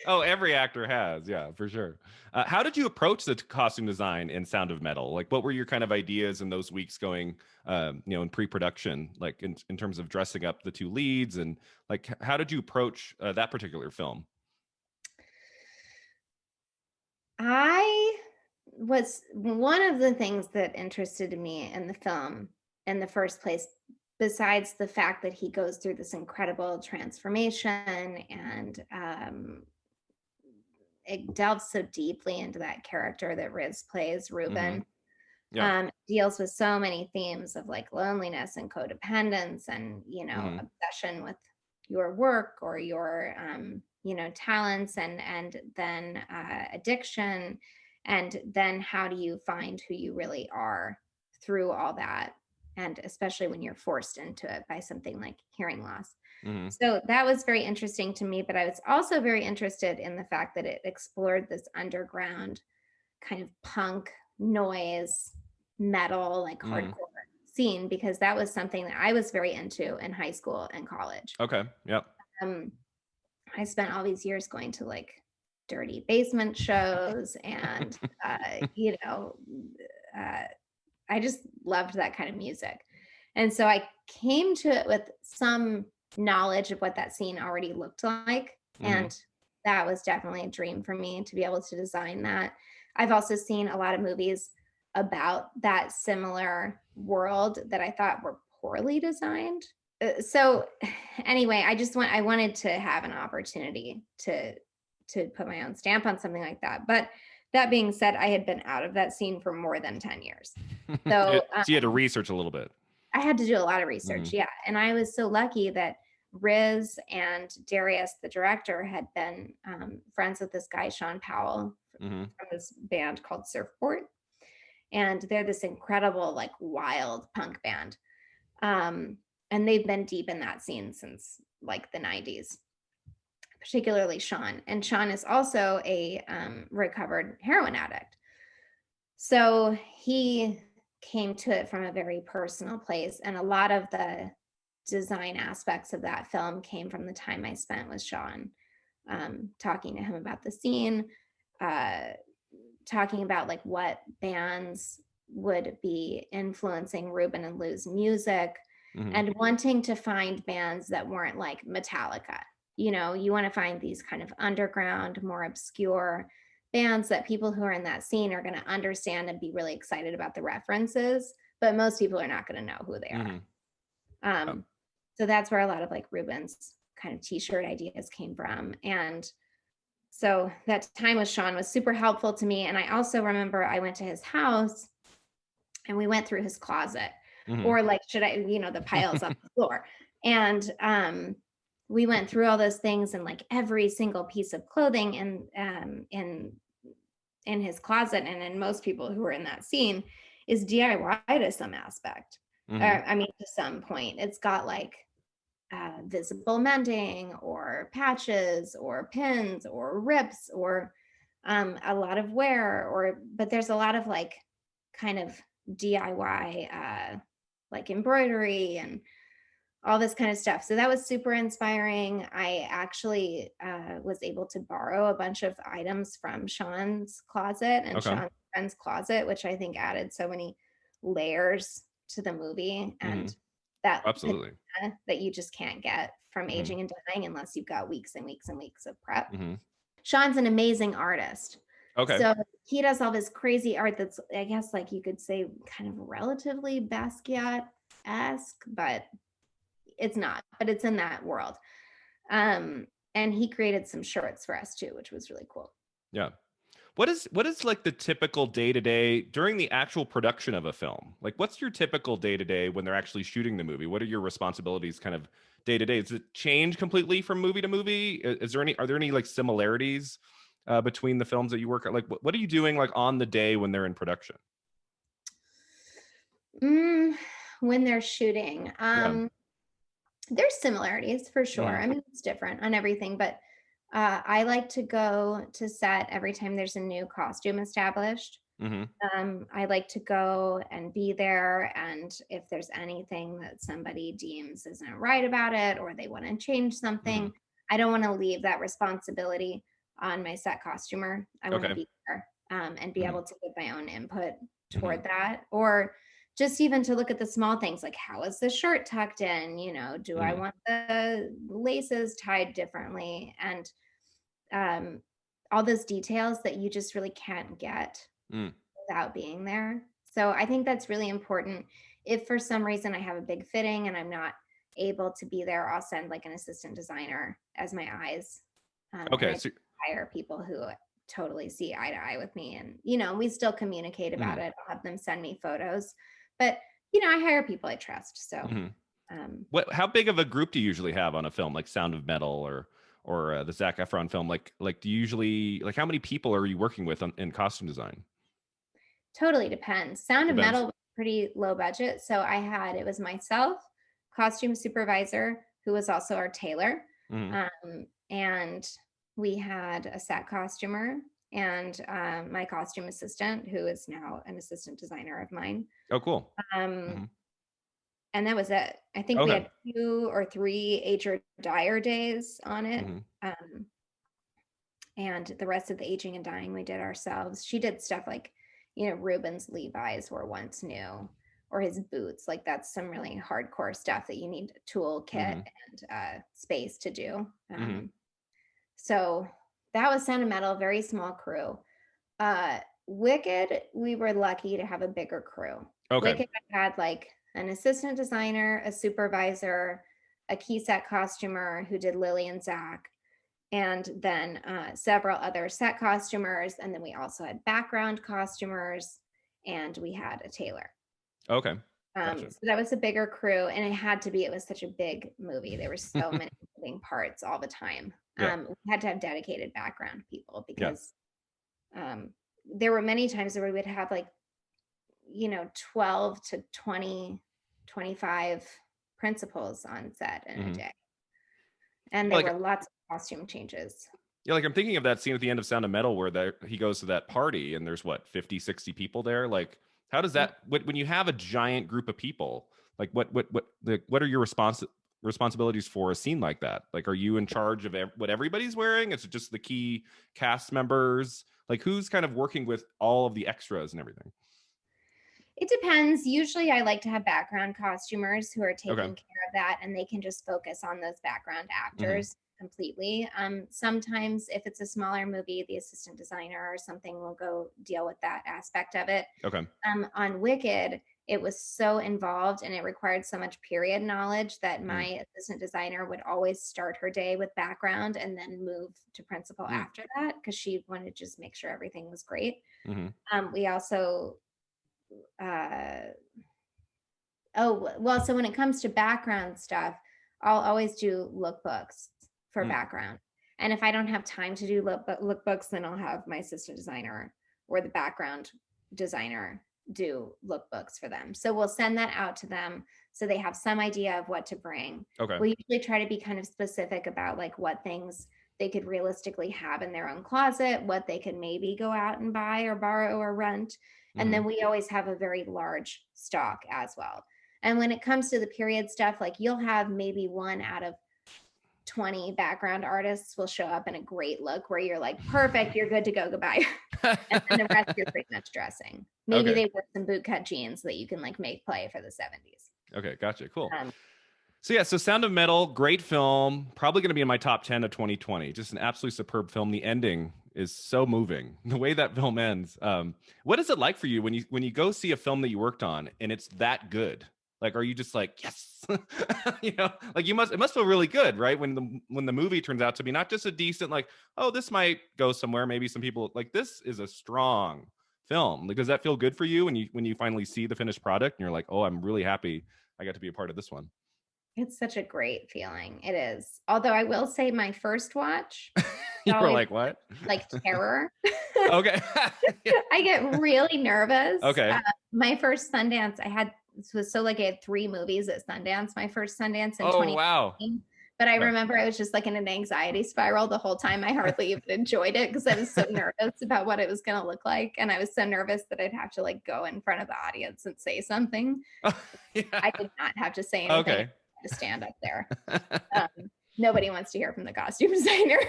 Oh, every actor has. Yeah, for sure. How did you approach the costume design in Sound of Metal? Like, what were your kind of ideas in those weeks going, in pre-production, like in terms of dressing up the two leads, and like, how did you approach that particular film? Was one of the things that interested me in the film in the first place, besides the fact that he goes through this incredible transformation and it delves so deeply into that character that Riz plays, Ruben, deals with so many themes of like loneliness and codependence and, obsession with your work or your, talents and then addiction. And then how do you find who you really are through all that? And especially when you're forced into it by something like hearing loss. So that was very interesting to me, but I was also very interested in the fact that it explored this underground kind of punk noise, metal, like hardcore scene, because that was something that I was very into in high school and college. Okay. Yep. I spent all these years going to like dirty basement shows and I just loved that kind of music. And so I came to it with some knowledge of what that scene already looked like. And that was definitely a dream for me to be able to design that. I've also seen a lot of movies about that similar world that I thought were poorly designed. So anyway, I wanted to have an opportunity to put my own stamp on something like that. But that being said, I had been out of that scene for more than 10 years. So you had to research a little bit. I had to do a lot of research. Yeah. And I was so lucky that Riz and Darius, the director, had been friends with this guy, Sean Powell, from this band called Surfport. and they're this incredible, like, wild punk band. And they've been deep in that scene since like the 90s, particularly Sean. And Sean is also a recovered heroin addict. So he came to it from a very personal place. And a lot of the design aspects of that film came from the time I spent with Sean, talking to him about the scene, talking about like what bands would be influencing Ruben and Lou's music, and wanting to find bands that weren't like Metallica. You know, you want to find these kind of underground, more obscure bands that people who are in that scene are going to understand and be really excited about the references, but most people are not going to know who they are. So that's where a lot of like Ruben's kind of t-shirt ideas came from. And so that time with Sean was super helpful to me. And I also remember I went to his house and we went through his closet, or like, the piles on the floor. And we went through all those things, and like every single piece of clothing in his closet, and in most people who are in that scene, is DIY to some aspect. I mean, to some point, it's got like visible mending or patches or pins or rips or a lot of wear, but there's a lot of like kind of DIY like embroidery and all this kind of stuff. So that was super inspiring. I actually was able to borrow a bunch of items from Sean's closet and Sean's friend's closet, which I think added so many layers to the movie. And that absolutely that you just can't get from Aging and Dying unless you've got weeks and weeks and weeks of prep. Sean's an amazing artist. So he does all this crazy art that's, I guess, like you could say kind of relatively Basquiat-esque, but it's not, but it's in that world. And he created some shirts for us too, which was really cool. Yeah. What is like the typical day-to-day during the actual production of a film? Like, what's your typical day-to-day when they're actually shooting the movie? What are your responsibilities kind of day-to-day? Does it change completely from movie to movie? Are there any like similarities between the films that you work at? Like, what are you doing like on the day when they're in production? When they're shooting, there's similarities for sure. I mean, it's different on everything, but I like to go to set every time there's a new costume established. I like to go and be there, and if there's anything that somebody deems isn't right about it, or they want to change something, I don't want to leave that responsibility on my set costumer. I want to be there and be able to give my own input toward that, or just even to look at the small things, like how is the shirt tucked in? You know, do I want the laces tied differently? And all those details that you just really can't get without being there. So I think that's really important. If for some reason I have a big fitting and I'm not able to be there, I'll send like an assistant designer as my eyes. So hire people who totally see eye to eye with me, and we still communicate about it. I'll have them send me photos, but I hire people I trust. So how big of a group do you usually have on a film like Sound of Metal or the Zac Efron film? Like do you usually, like, how many people are you working with in costume design? Totally depends. Sound of Metal was pretty low budget, so it was myself, costume supervisor who was also our tailor, and we had a set costumer and my costume assistant, who is now an assistant designer of mine. Oh, cool. And that was it. I think we had 2 or 3 H.R. Dyer days on it. And the rest of the Aging and Dying we did ourselves. She did stuff like, Ruben's Levi's were once new, or his boots. Like, that's some really hardcore stuff that you need a tool kit and space to do. So that was Sound of Metal, very small crew. Wicked, we were lucky to have a bigger crew. Wicked had like an assistant designer, a supervisor, a key set costumer who did Lily and Zach, and then several other set costumers. And then we also had background costumers, and we had a tailor. Okay. Gotcha. So that was a bigger crew, and it was such a big movie. There were so many moving parts all the time. We had to have dedicated background people because there were many times where we would have like 12 to 20, 25 principals on set in a day. And there were lots of costume changes. Yeah, like I'm thinking of that scene at the end of Sound of Metal where he goes to that party and there's 50, 60 people there. Like, how does that, when you have a giant group of people, like what are your responsibilities for a scene like that? Like, are you in charge of what everybody's wearing? Is it just the key cast members? Like, who's kind of working with all of the extras and everything? It depends. Usually I like to have background costumers who are taking care of that, and they can just focus on those background actors completely. Sometimes if it's a smaller movie, the assistant designer or something will go deal with that aspect of it. On Wicked, it was so involved and it required so much period knowledge that my assistant designer would always start her day with background and then move to principal after that, because she wanted to just make sure everything was great. We also so when it comes to background stuff, I'll always do lookbooks for background. And if I don't have time to do lookbooks, then I'll have my assistant designer or the background designer do lookbooks for them. So we'll send that out to them so they have some idea of what to bring. We usually try to be kind of specific about like what things they could realistically have in their own closet, what they could maybe go out and buy or borrow or rent. And then we always have a very large stock as well. And when it comes to the period stuff, like you'll have maybe 1 out of 20 background artists will show up in a great look where you're like, perfect, you're good to go, goodbye. And then the rest you're pretty much dressing. Maybe they wear some bootcut jeans that you can like make play for the 70s. Okay, gotcha. Cool. So Sound of Metal, great film, probably going to be in my top 10 of 2020. Just an absolutely superb film. The ending is so moving. The way that film ends. What is it like for you when you go see a film that you worked on and it's that good? Like, are you just like, yes, like it must feel really good, right? When the movie turns out to be not just a decent, like, oh, this might go somewhere. Maybe some people like, this is a strong film. Like, does that feel good for you when you finally see the finished product and you're like, oh, I'm really happy I got to be a part of this one? It's such a great feeling. It is. Although I will say my first watch, you were like, what? Like terror. Okay. I get really nervous. Okay. My first Sundance, I had 3 movies at Sundance. My first Sundance in 2019. Wow. But I remember I was just like in an anxiety spiral the whole time. I hardly even enjoyed it because I was so nervous about what it was going to look like. And I was so nervous that I'd have to like go in front of the audience and say something. I did not have to say anything. Okay. To stand up there. Nobody wants to hear from the costume designer.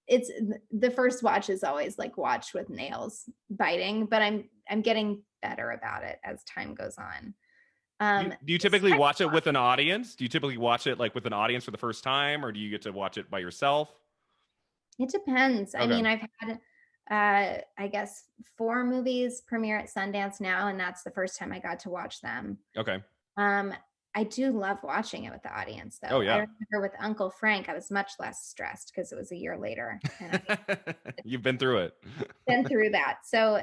It's the first watch is always like watched with nails biting, but I'm getting better about it as time goes on. Do you typically watch it with an audience? Do you typically watch it like with an audience for the first time, or do you get to watch it by yourself? It depends. I mean, I've had I guess 4 movies premiere at Sundance now, and that's the first time I got to watch them. Okay. I do love watching it with the audience, though. Oh, yeah. I remember with Uncle Frank, I was much less stressed because it was a year later. And You've been through it. Been through that. So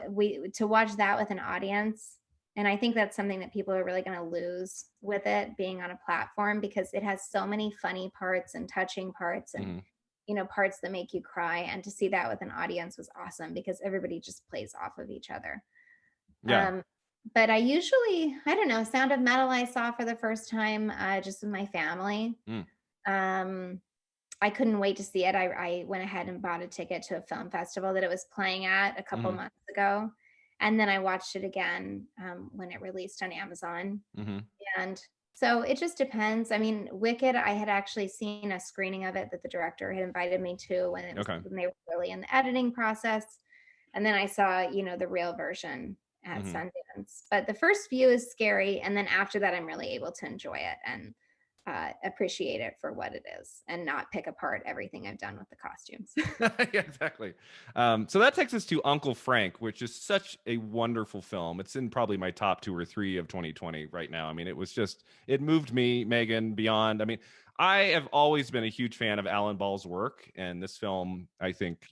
to watch that with an audience, and I think that's something that people are really going to lose with it being on a platform, because it has so many funny parts and touching parts and parts that make you cry. And to see that with an audience was awesome because everybody just plays off of each other. Yeah. But I don't know, Sound of Metal I saw for the first time just with my family. I couldn't wait to see it. I went ahead and bought a ticket to a film festival that it was playing at a couple months ago. And then I watched it again when it released on Amazon. And so it just depends. I mean, Wicked, I had actually seen a screening of it that the director had invited me to when they were really in the editing process. And then I saw, the real version at Sundance. But the first view is scary. And then after that, I'm really able to enjoy it and appreciate it for what it is and not pick apart everything I've done with the costumes. Yeah, exactly. So that takes us to Uncle Frank, which is such a wonderful film. It's in probably my top 2 or 3 of 2020 right now. I mean, it moved me, Megan, beyond. I mean, I have always been a huge fan of Alan Ball's work. And this film, I think,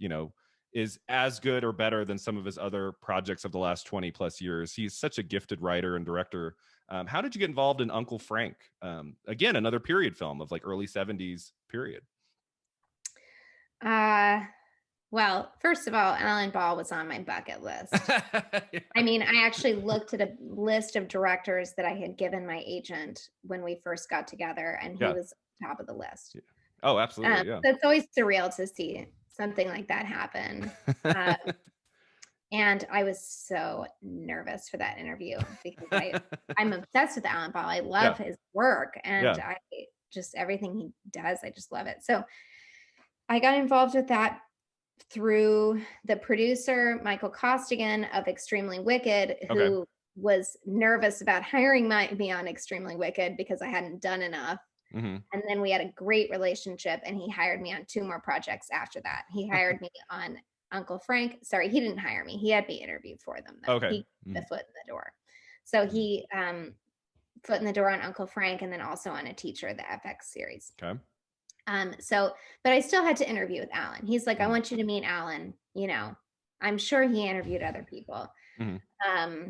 is as good or better than some of his other projects of the last 20 plus years. He's such a gifted writer and director. How did you get involved in Uncle Frank? Again, another period film of like early 70s period. Well, first of all, Alan Ball was on my bucket list. Yeah. I mean, I actually looked at a list of directors that I had given my agent when we first got together, and he Yeah. was top of the list. Oh, absolutely. Yeah. So it's always surreal to see something like that happen. And I was so nervous for that interview because I'm obsessed with Alan Ball. I love his work, and Yeah. I just everything he does, I just love it. So I got involved with that through the producer, Michael Costigan of Extremely Wicked, Okay. who was nervous about hiring me on Extremely Wicked because I hadn't done enough. Mm-hmm. And then we had a great relationship, and he hired me on 2 more projects after that. He hired me on Uncle Frank. Sorry, he didn't hire me. He had me interview for them, though. Okay. He the foot in the door. So he foot in the door on Uncle Frank, and then also on A Teacher, the FX series. Okay. But I still had to interview with Alan. He's like, I want you to meet Alan. You know, I'm sure he interviewed other people. Mm-hmm.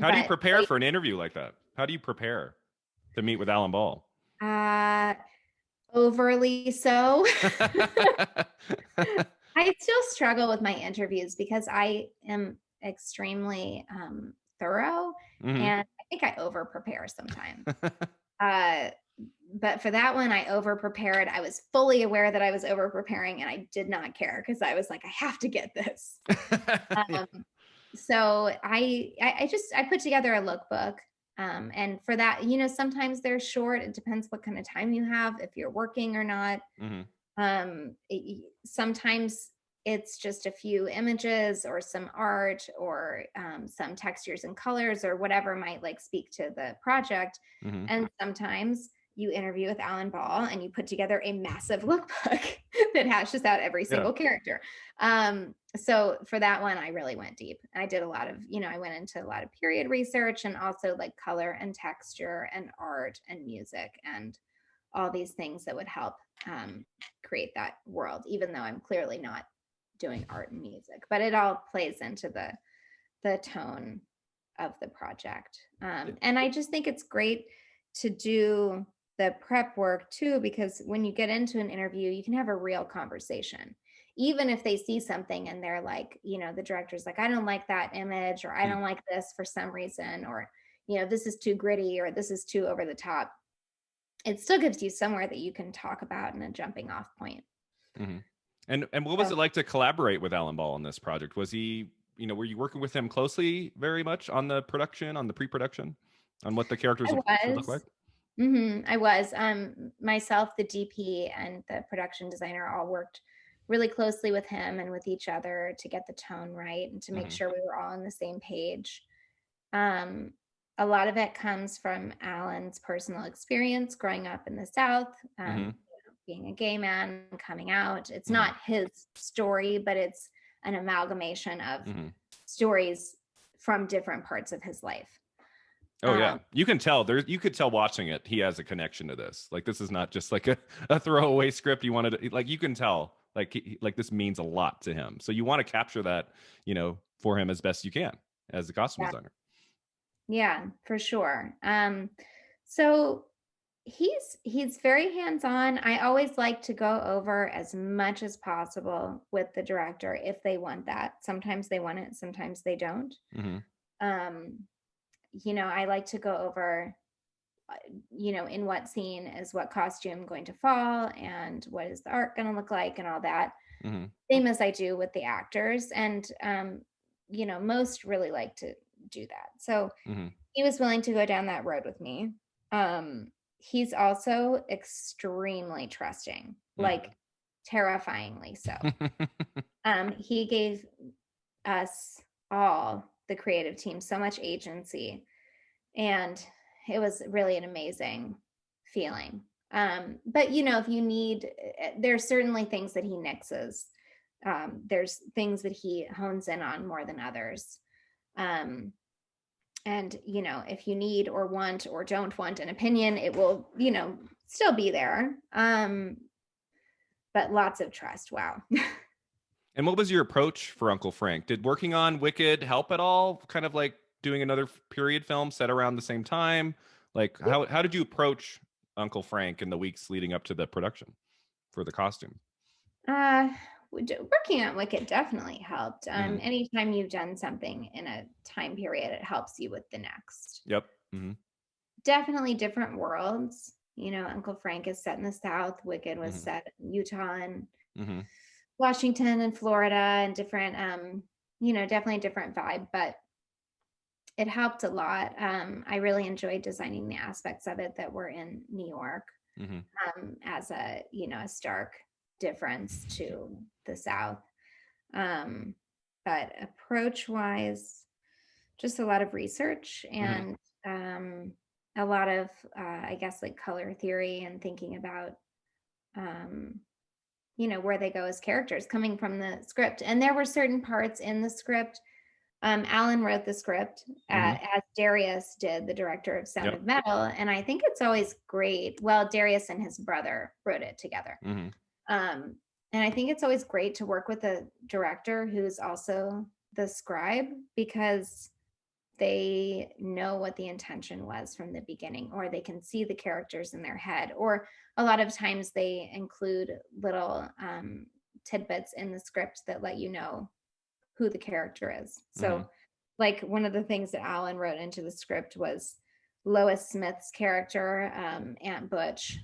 How do you prepare for an interview like that? How do you prepare to meet with Alan Ball? Overly so. I still struggle with my interviews because I am extremely thorough, and I think I over prepare sometimes. But for that one, I over prepared. I was fully aware that I was over preparing, and I did not care because I was like, I have to get this. So I put together a lookbook. And for that, you know, sometimes they're short. It depends what kind of time you have, if you're working or not. Sometimes it's just a few images or some art or some textures and colors or whatever might like speak to the project. And sometimes you interview with Alan Ball and you put together a massive lookbook that hashes out every single character. So for that one, I really went deep. I did a lot of, you know, I went into a lot of period research and also like color and texture and art and music and all these things that would help create that world, even though I'm clearly not doing art and music, but it all plays into the tone of the project. And I just think it's great to do the prep work too, because when you get into an interview, you can have a real conversation. Even if they see something and they're like, you know, the director's like, I don't like that image, or I don't like this for some reason, or, you know, this is too gritty, or this is too over the top. It still gives you somewhere that you can talk about and a jumping off point. And what was it like to collaborate with Alan Ball on this project? Was he, you know, were you working with him closely very much on the production, on the pre-production, on what the characters would look like? I was. Myself, the DP, and the production designer all worked really closely with him and with each other to get the tone right and to make sure we were all on the same page. A lot of it comes from Alan's personal experience growing up in the South, you know, being a gay man, coming out. It's not his story, but it's an amalgamation of stories from different parts of his life. Oh yeah, you can tell you could tell watching it, he has a connection to this. Like, this is not just like a throwaway script. You wanted to, like, you can tell like this means a lot to him. So you want to capture that, you know, for him as best you can as a costume designer. Yeah, for sure. So he's very hands-on. I always like to go over as much as possible with the director if they want that. Sometimes they want it, sometimes they don't. You know, I like to go over, you know, in what scene is what costume going to fall and what is the art going to look like and all that. Same as I do with the actors. And, you know, most really like to do that. So he was willing to go down that road with me. He's also extremely trusting, like terrifyingly so. He gave us all, the creative team, so much agency, and it was really an amazing feeling. But you know, if you need, there's certainly things that he nixes. There's things that he hones in on more than others. And you know, if you need or want or don't want an opinion, it will, you know, still be there. But lots of trust. Wow. And what was your approach for Uncle Frank? Did working on Wicked help at all? Kind of like doing another period film set around the same time? Like, how did you approach Uncle Frank in the weeks leading up to the production for the costume? working on Wicked definitely helped. Mhm. Anytime you've done something in a time period, it helps you with the next. Yep. Mhm. Definitely different worlds. You know, Uncle Frank is set in the South. Wicked was Mhm. set in Utah and Mhm. Washington and Florida, and different, definitely different vibe, but it helped a lot. I really enjoyed designing the aspects of it that were in New York, Mhm. as a stark difference to the South. Um, but approach wise, just a lot of research Mhm. and a lot of, I guess, like color theory and thinking about, um, where they go as characters coming from the script. And there were certain parts in the script. Alan wrote the script, Mhm. as Darius did, the director of Sound Yep. of Metal. And I think it's always great. Well, Darius and his brother wrote it together. Mhm. Um, and I think it's always great to work with a director who's also the scribe, because they know what the intention was from the beginning, or they can see the characters in their head, or a lot of times they include little tidbits in the script that let you know who the character is. So, Mhm. like, one of the things that Alan wrote into the script was Lois Smith's character, Aunt Butch.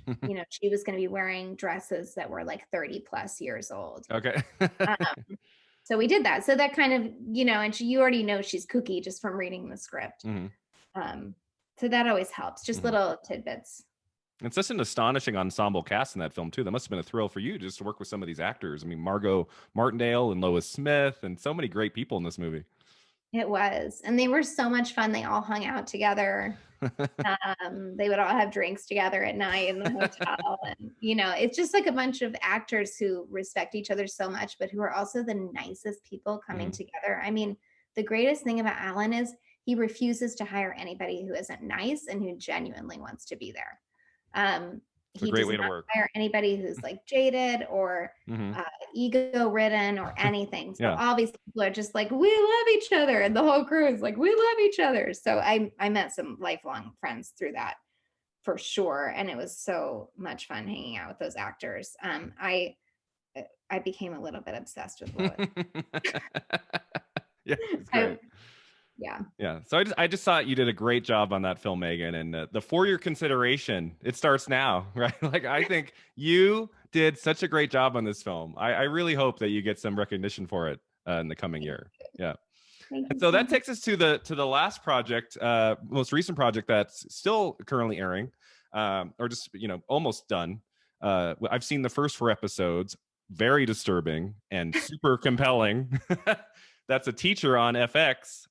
She was going to be wearing dresses that were like 30 plus years old. Okay. Um, so we did that. So that kind of, and you already know she's kooky just from reading the script. Mhm. Um, so that always helps. Just Mhm. little tidbits. It's such an astonishing ensemble cast in that film too. That must have been a thrill for you just to work with some of these actors. I mean, Margot Martindale and Lois Smith, and so many great people in this movie. It was, and they were so much fun. They all hung out together. They would all have drinks together at night in the hotel. And, it's just like a bunch of actors who respect each other so much, but who are also the nicest people coming Mhm. together. I mean, the greatest thing about Alan is he refuses to hire anybody who isn't nice and who genuinely wants to be there. It's a He great does way to not work. hire anybody who's like jaded or Mhm. ego ridden or anything. So Yeah. all these people are just like, we love each other. And the whole crew is like, we love each other. So I met some lifelong friends through that for sure. And it was so much fun hanging out with those actors. I became a little bit obsessed with Lois. Yeah, it's I, great. yeah. Yeah. So I just thought you did a great job on that film, Megan. And the for your consideration, it starts now, right? Like, I think you did such a great job on this film. I really hope that you get some recognition for it in the coming year. Yeah. Thank And you so so that much. takes us to the last project, most recent project that's still currently airing, or just almost done. I've seen the first 4 episodes, very disturbing and super compelling. That's a teacher on FX,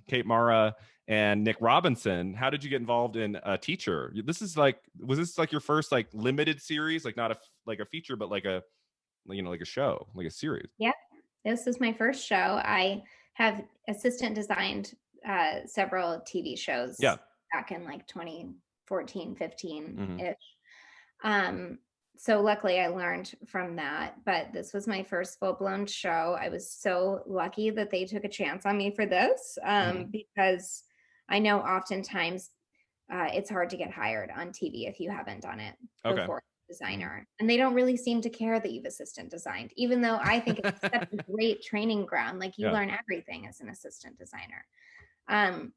Kate Mara and Nick Robinson. How did you get involved in a teacher? Was this like your first like limited series, like not like a feature, but like like a show, like a series? Yeah. This is my first show. I have assistant designed several TV Yeah. shows back in like 2014, 15 Hmm. ish. Um, so luckily I learned from that, but this was my first full blown show. I was so lucky that they took a chance on me for this, Hmm. because I know oftentimes it's hard to get hired on TV if you haven't done it Okay. before, Hmm. designer. And they don't really seem to care that you've assistant designed, even though I think it's such a great training ground. Like, you Yeah. learn everything as an assistant designer. Um,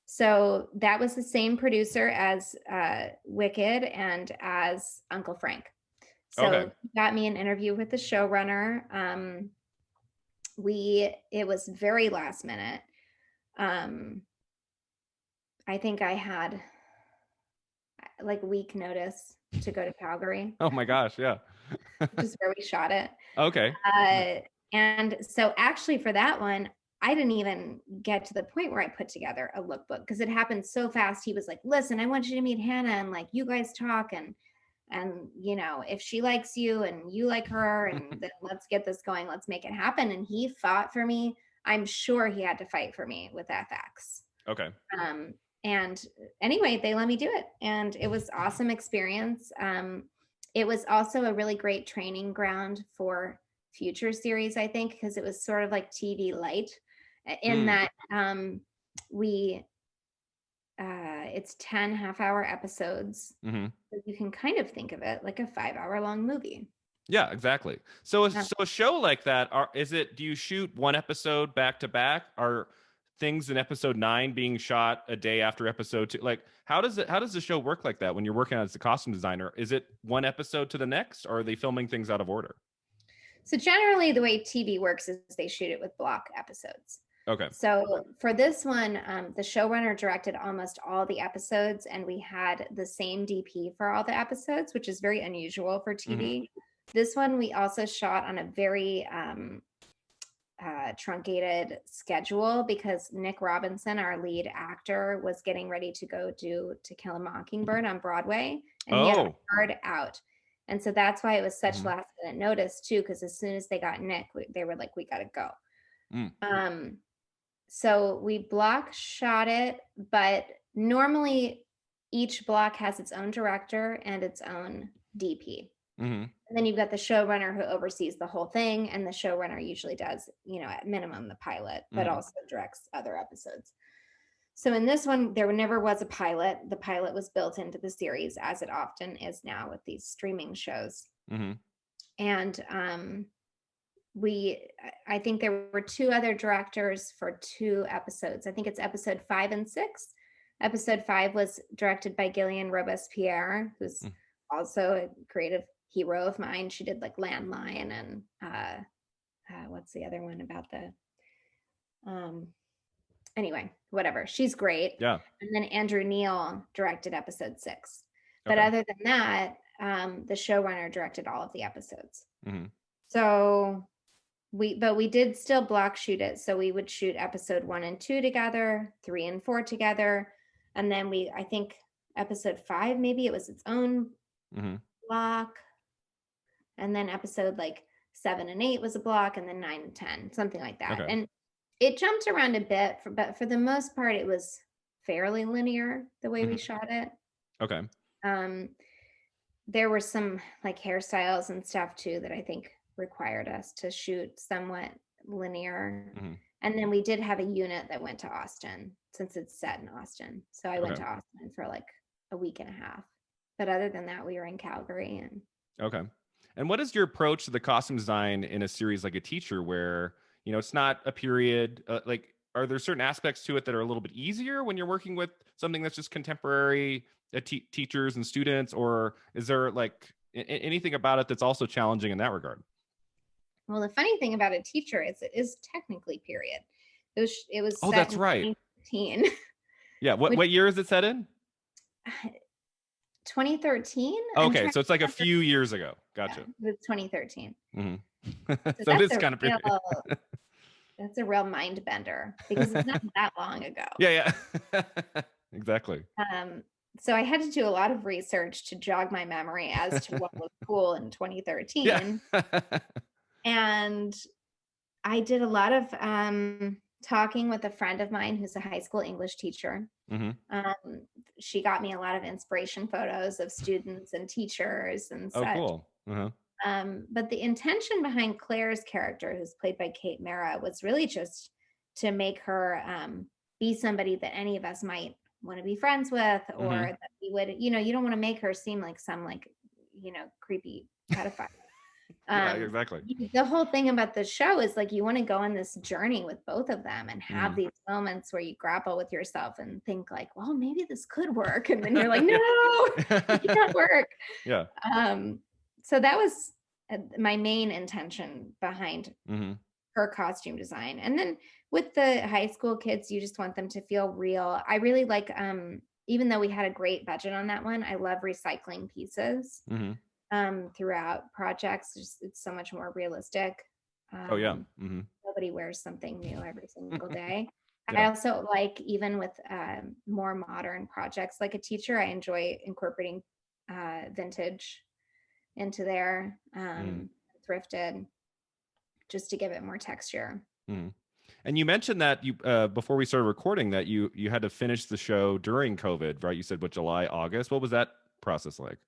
so that was the same producer as Wicked and as Uncle Frank. Okay. So he got me an interview with the showrunner. It was very last minute. Um, I think I had like week notice to go to Calgary, Oh my gosh. Yeah. which is where we shot it. Okay. And so actually for that one, I didn't even get to the point where I put together a lookbook because it happened so fast. He was like, listen, I want you to meet Hannah, and like, you guys talk, and if she likes you and you like her, and then let's get this going, let's make it happen. And he fought for me. I'm sure he had to fight for me with FX. Okay. Um, and anyway, they let me do it, and it was awesome experience. It was also a really great training ground for future series, I think, because it was sort of like TV light in Mm. that we it's 10 half-hour episodes. Hmm. So you can kind of think of it like a 5-hour long movie. Yeah, exactly. So a show like that, do you shoot one episode back to back? Are things in episode 9 being shot a day after episode 2? Like, how does the show work like that when you're working as a costume designer? Is it one episode to the next, or are they filming things out of order? So generally the way TV works is they shoot it with block episodes. Okay. So for this one, the showrunner directed almost all the episodes, and we had the same DP for all the episodes, which is very unusual for TV. Mm-hmm. This one we also shot on a very truncated schedule because Nick Robinson, our lead actor, was getting ready to go do To Kill a Mockingbird on Broadway, and he had a card out. And so that's why it was such last minute notice too, because as soon as they got Nick, they were like, we got to go. So we block shot it, but normally each block has its own director and its own DP. Mm-hmm. And then you've got the showrunner who oversees the whole thing, and the showrunner usually does, at minimum the pilot, but also directs other episodes. So in this one, there never was a pilot. The pilot was built into the series, as it often is now with these streaming shows. Mm-hmm. And I think there were 2 other directors for 2 episodes. I think it's episode 5 and 6. Episode 5 was directed by Gillian Robespierre, who's also a creative hero of mine. She did like Landline and what's the other one about the anyway, whatever. She's great. Yeah. And then Andrew Neil directed episode 6. But other than that, the showrunner directed all of the episodes. Mm-hmm. So we did still block shoot it. So we would shoot episode 1 and 2 together, 3 and 4 together. And then I think episode 5, maybe it was its own block. And then episode like 7 and 8 was a block, and then 9 and 10, something like that. And it jumped around a bit, but for the most part, it was fairly linear the way we shot it. Okay. There were some like hairstyles and stuff too that I think required us to shoot somewhat linear. And then we did have a unit that went to Austin, since it's set in Austin. So I went to Austin for like a week and a half. But other than that, we were in Calgary. Okay. And what is your approach to the costume design in a series like A Teacher, where, it's not a period, like, are there certain aspects to it that are a little bit easier when you're working with something that's just contemporary teachers and students, or is there like anything about it that's also challenging in that regard? Well, the funny thing about A Teacher is it is technically period. It was set that's in right. 2013. Yeah. What year is it set in? 2013. Okay, so it's like a few years ago. Gotcha. Yeah, it's 2013. So it is kind of period. That's a real mind bender because it's not that long ago. Yeah. Exactly. So I had to do a lot of research to jog my memory as to what was cool in 2013. Yeah. And I did a lot of talking with a friend of mine who's a high school English teacher. She got me a lot of inspiration photos of students and teachers and such. Oh, cool. But the intention behind Claire's character, who's played by Kate Mara, was really just to make her be somebody that any of us might want to be friends with, or that we would, you don't want to make her seem like some creepy pedophile. Yeah, exactly. The whole thing about the show is like you want to go on this journey with both of them and have these moments where you grapple with yourself and think like, well, maybe this could work, and then you're like, no, it can't work. Yeah. So that was my main intention behind her costume design. And then with the high school kids, you just want them to feel real. I really like, even though we had a great budget on that one, I love recycling pieces throughout projects. It's so much more realistic. Nobody wears something new every single day. I also like, even with more modern projects like A Teacher, I enjoy incorporating vintage into there, thrifted, just to give it more texture. And you mentioned that you before we started recording that you had to finish the show during COVID, right? You said July, August. What was that process like?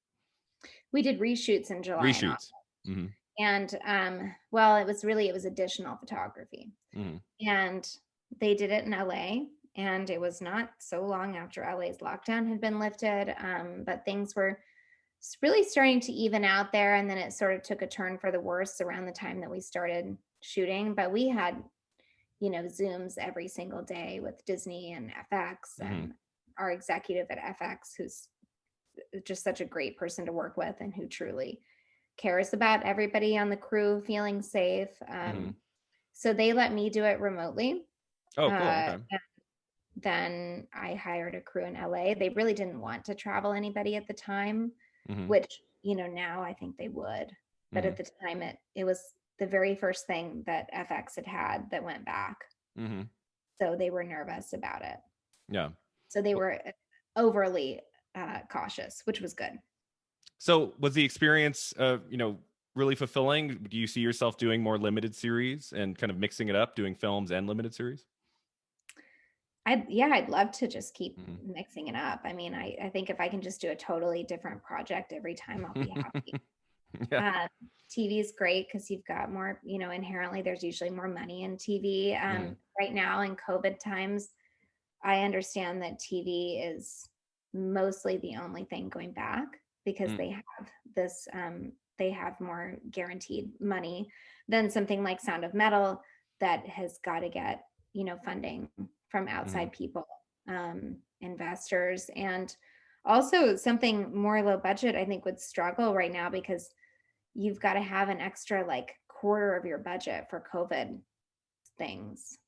We did reshoots in July. Reshoots. And well, it was additional photography. And they did it in LA, and it was not so long after LA's lockdown had been lifted, but things were really starting to even out there. And then it sort of took a turn for the worse around the time that we started shooting. But we had, Zooms every single day with Disney and FX, and our executive at FX, who's just such a great person to work with and who truly cares about everybody on the crew feeling safe. So they let me do it remotely. Oh, cool. Okay. Then I hired a crew in LA. They really didn't want to travel anybody at the time, Mm-hmm. which, now I think they would. But at the time, it was the very first thing that FX had that went back. So they were nervous about it. Yeah. So they were overly cautious, which was good. So was the experience, really fulfilling? Do you see yourself doing more limited series and kind of mixing it up, doing films and limited series? I'd love to just keep mixing it up. I mean, I think if I can just do a totally different project every time, I'll be happy. Yeah. TV is great because you've got more, inherently there's usually more money in TV. Right now in COVID times, I understand that TV is mostly the only thing going back because they have this, they have more guaranteed money than something like Sound of Metal that has got to get, funding from outside people, investors, and also something more low budget, I think would struggle right now because you've got to have an extra like quarter of your budget for COVID things.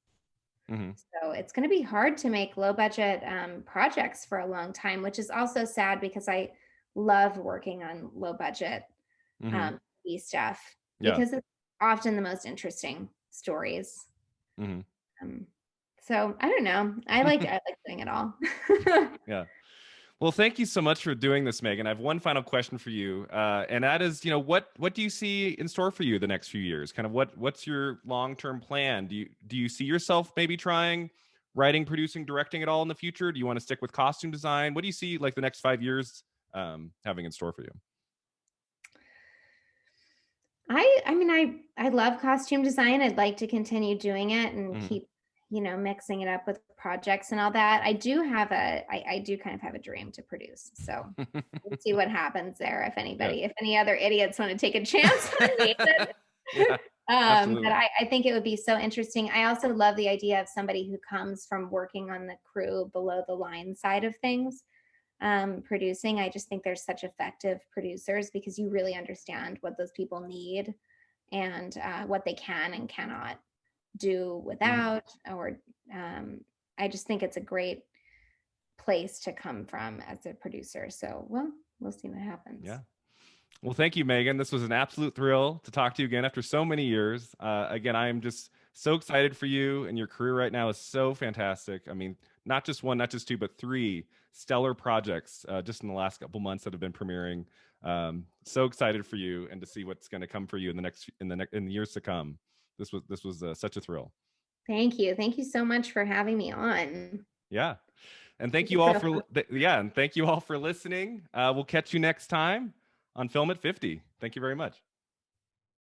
So it's going to be hard to make low budget projects for a long time, which is also sad because I love working on low budget stuff because it's often the most interesting stories. So I don't know. I like doing it all. Yeah. Well, thank you so much for doing this, Megan. I have one final question for you, and that is, what do you see in store for you the next few years? Kind of what's your long-term plan? Do you see yourself maybe trying writing, producing, directing at all in the future? Do you want to stick with costume design? What do you see like the next 5 years having in store for you? I mean, I love costume design. I'd like to continue doing it and keep, mixing it up with projects and all that. I do kind of have a dream to produce. So we'll see what happens there. If any other idiots want to take a chance on me. Yeah, but I think it would be so interesting. I also love the idea of somebody who comes from working on the crew below the line side of things. Producing, I just think there's such effective producers because you really understand what those people need and what they can and cannot do without, or I just think it's a great place to come from as a producer. So, well, we'll see what happens. Yeah. Well, thank you, Megan. This was an absolute thrill to talk to you again after so many years. Again, I am just so excited for you, and your career right now is so fantastic. I mean, not just one, not just two, but three stellar projects just in the last couple months that have been premiering. So excited for you and to see what's going to come for you in the years to come. This was such a thrill. Thank you. Thank you so much for having me on. Yeah. And thank you all and thank you all for listening. We'll catch you next time on Film at 50. Thank you very much.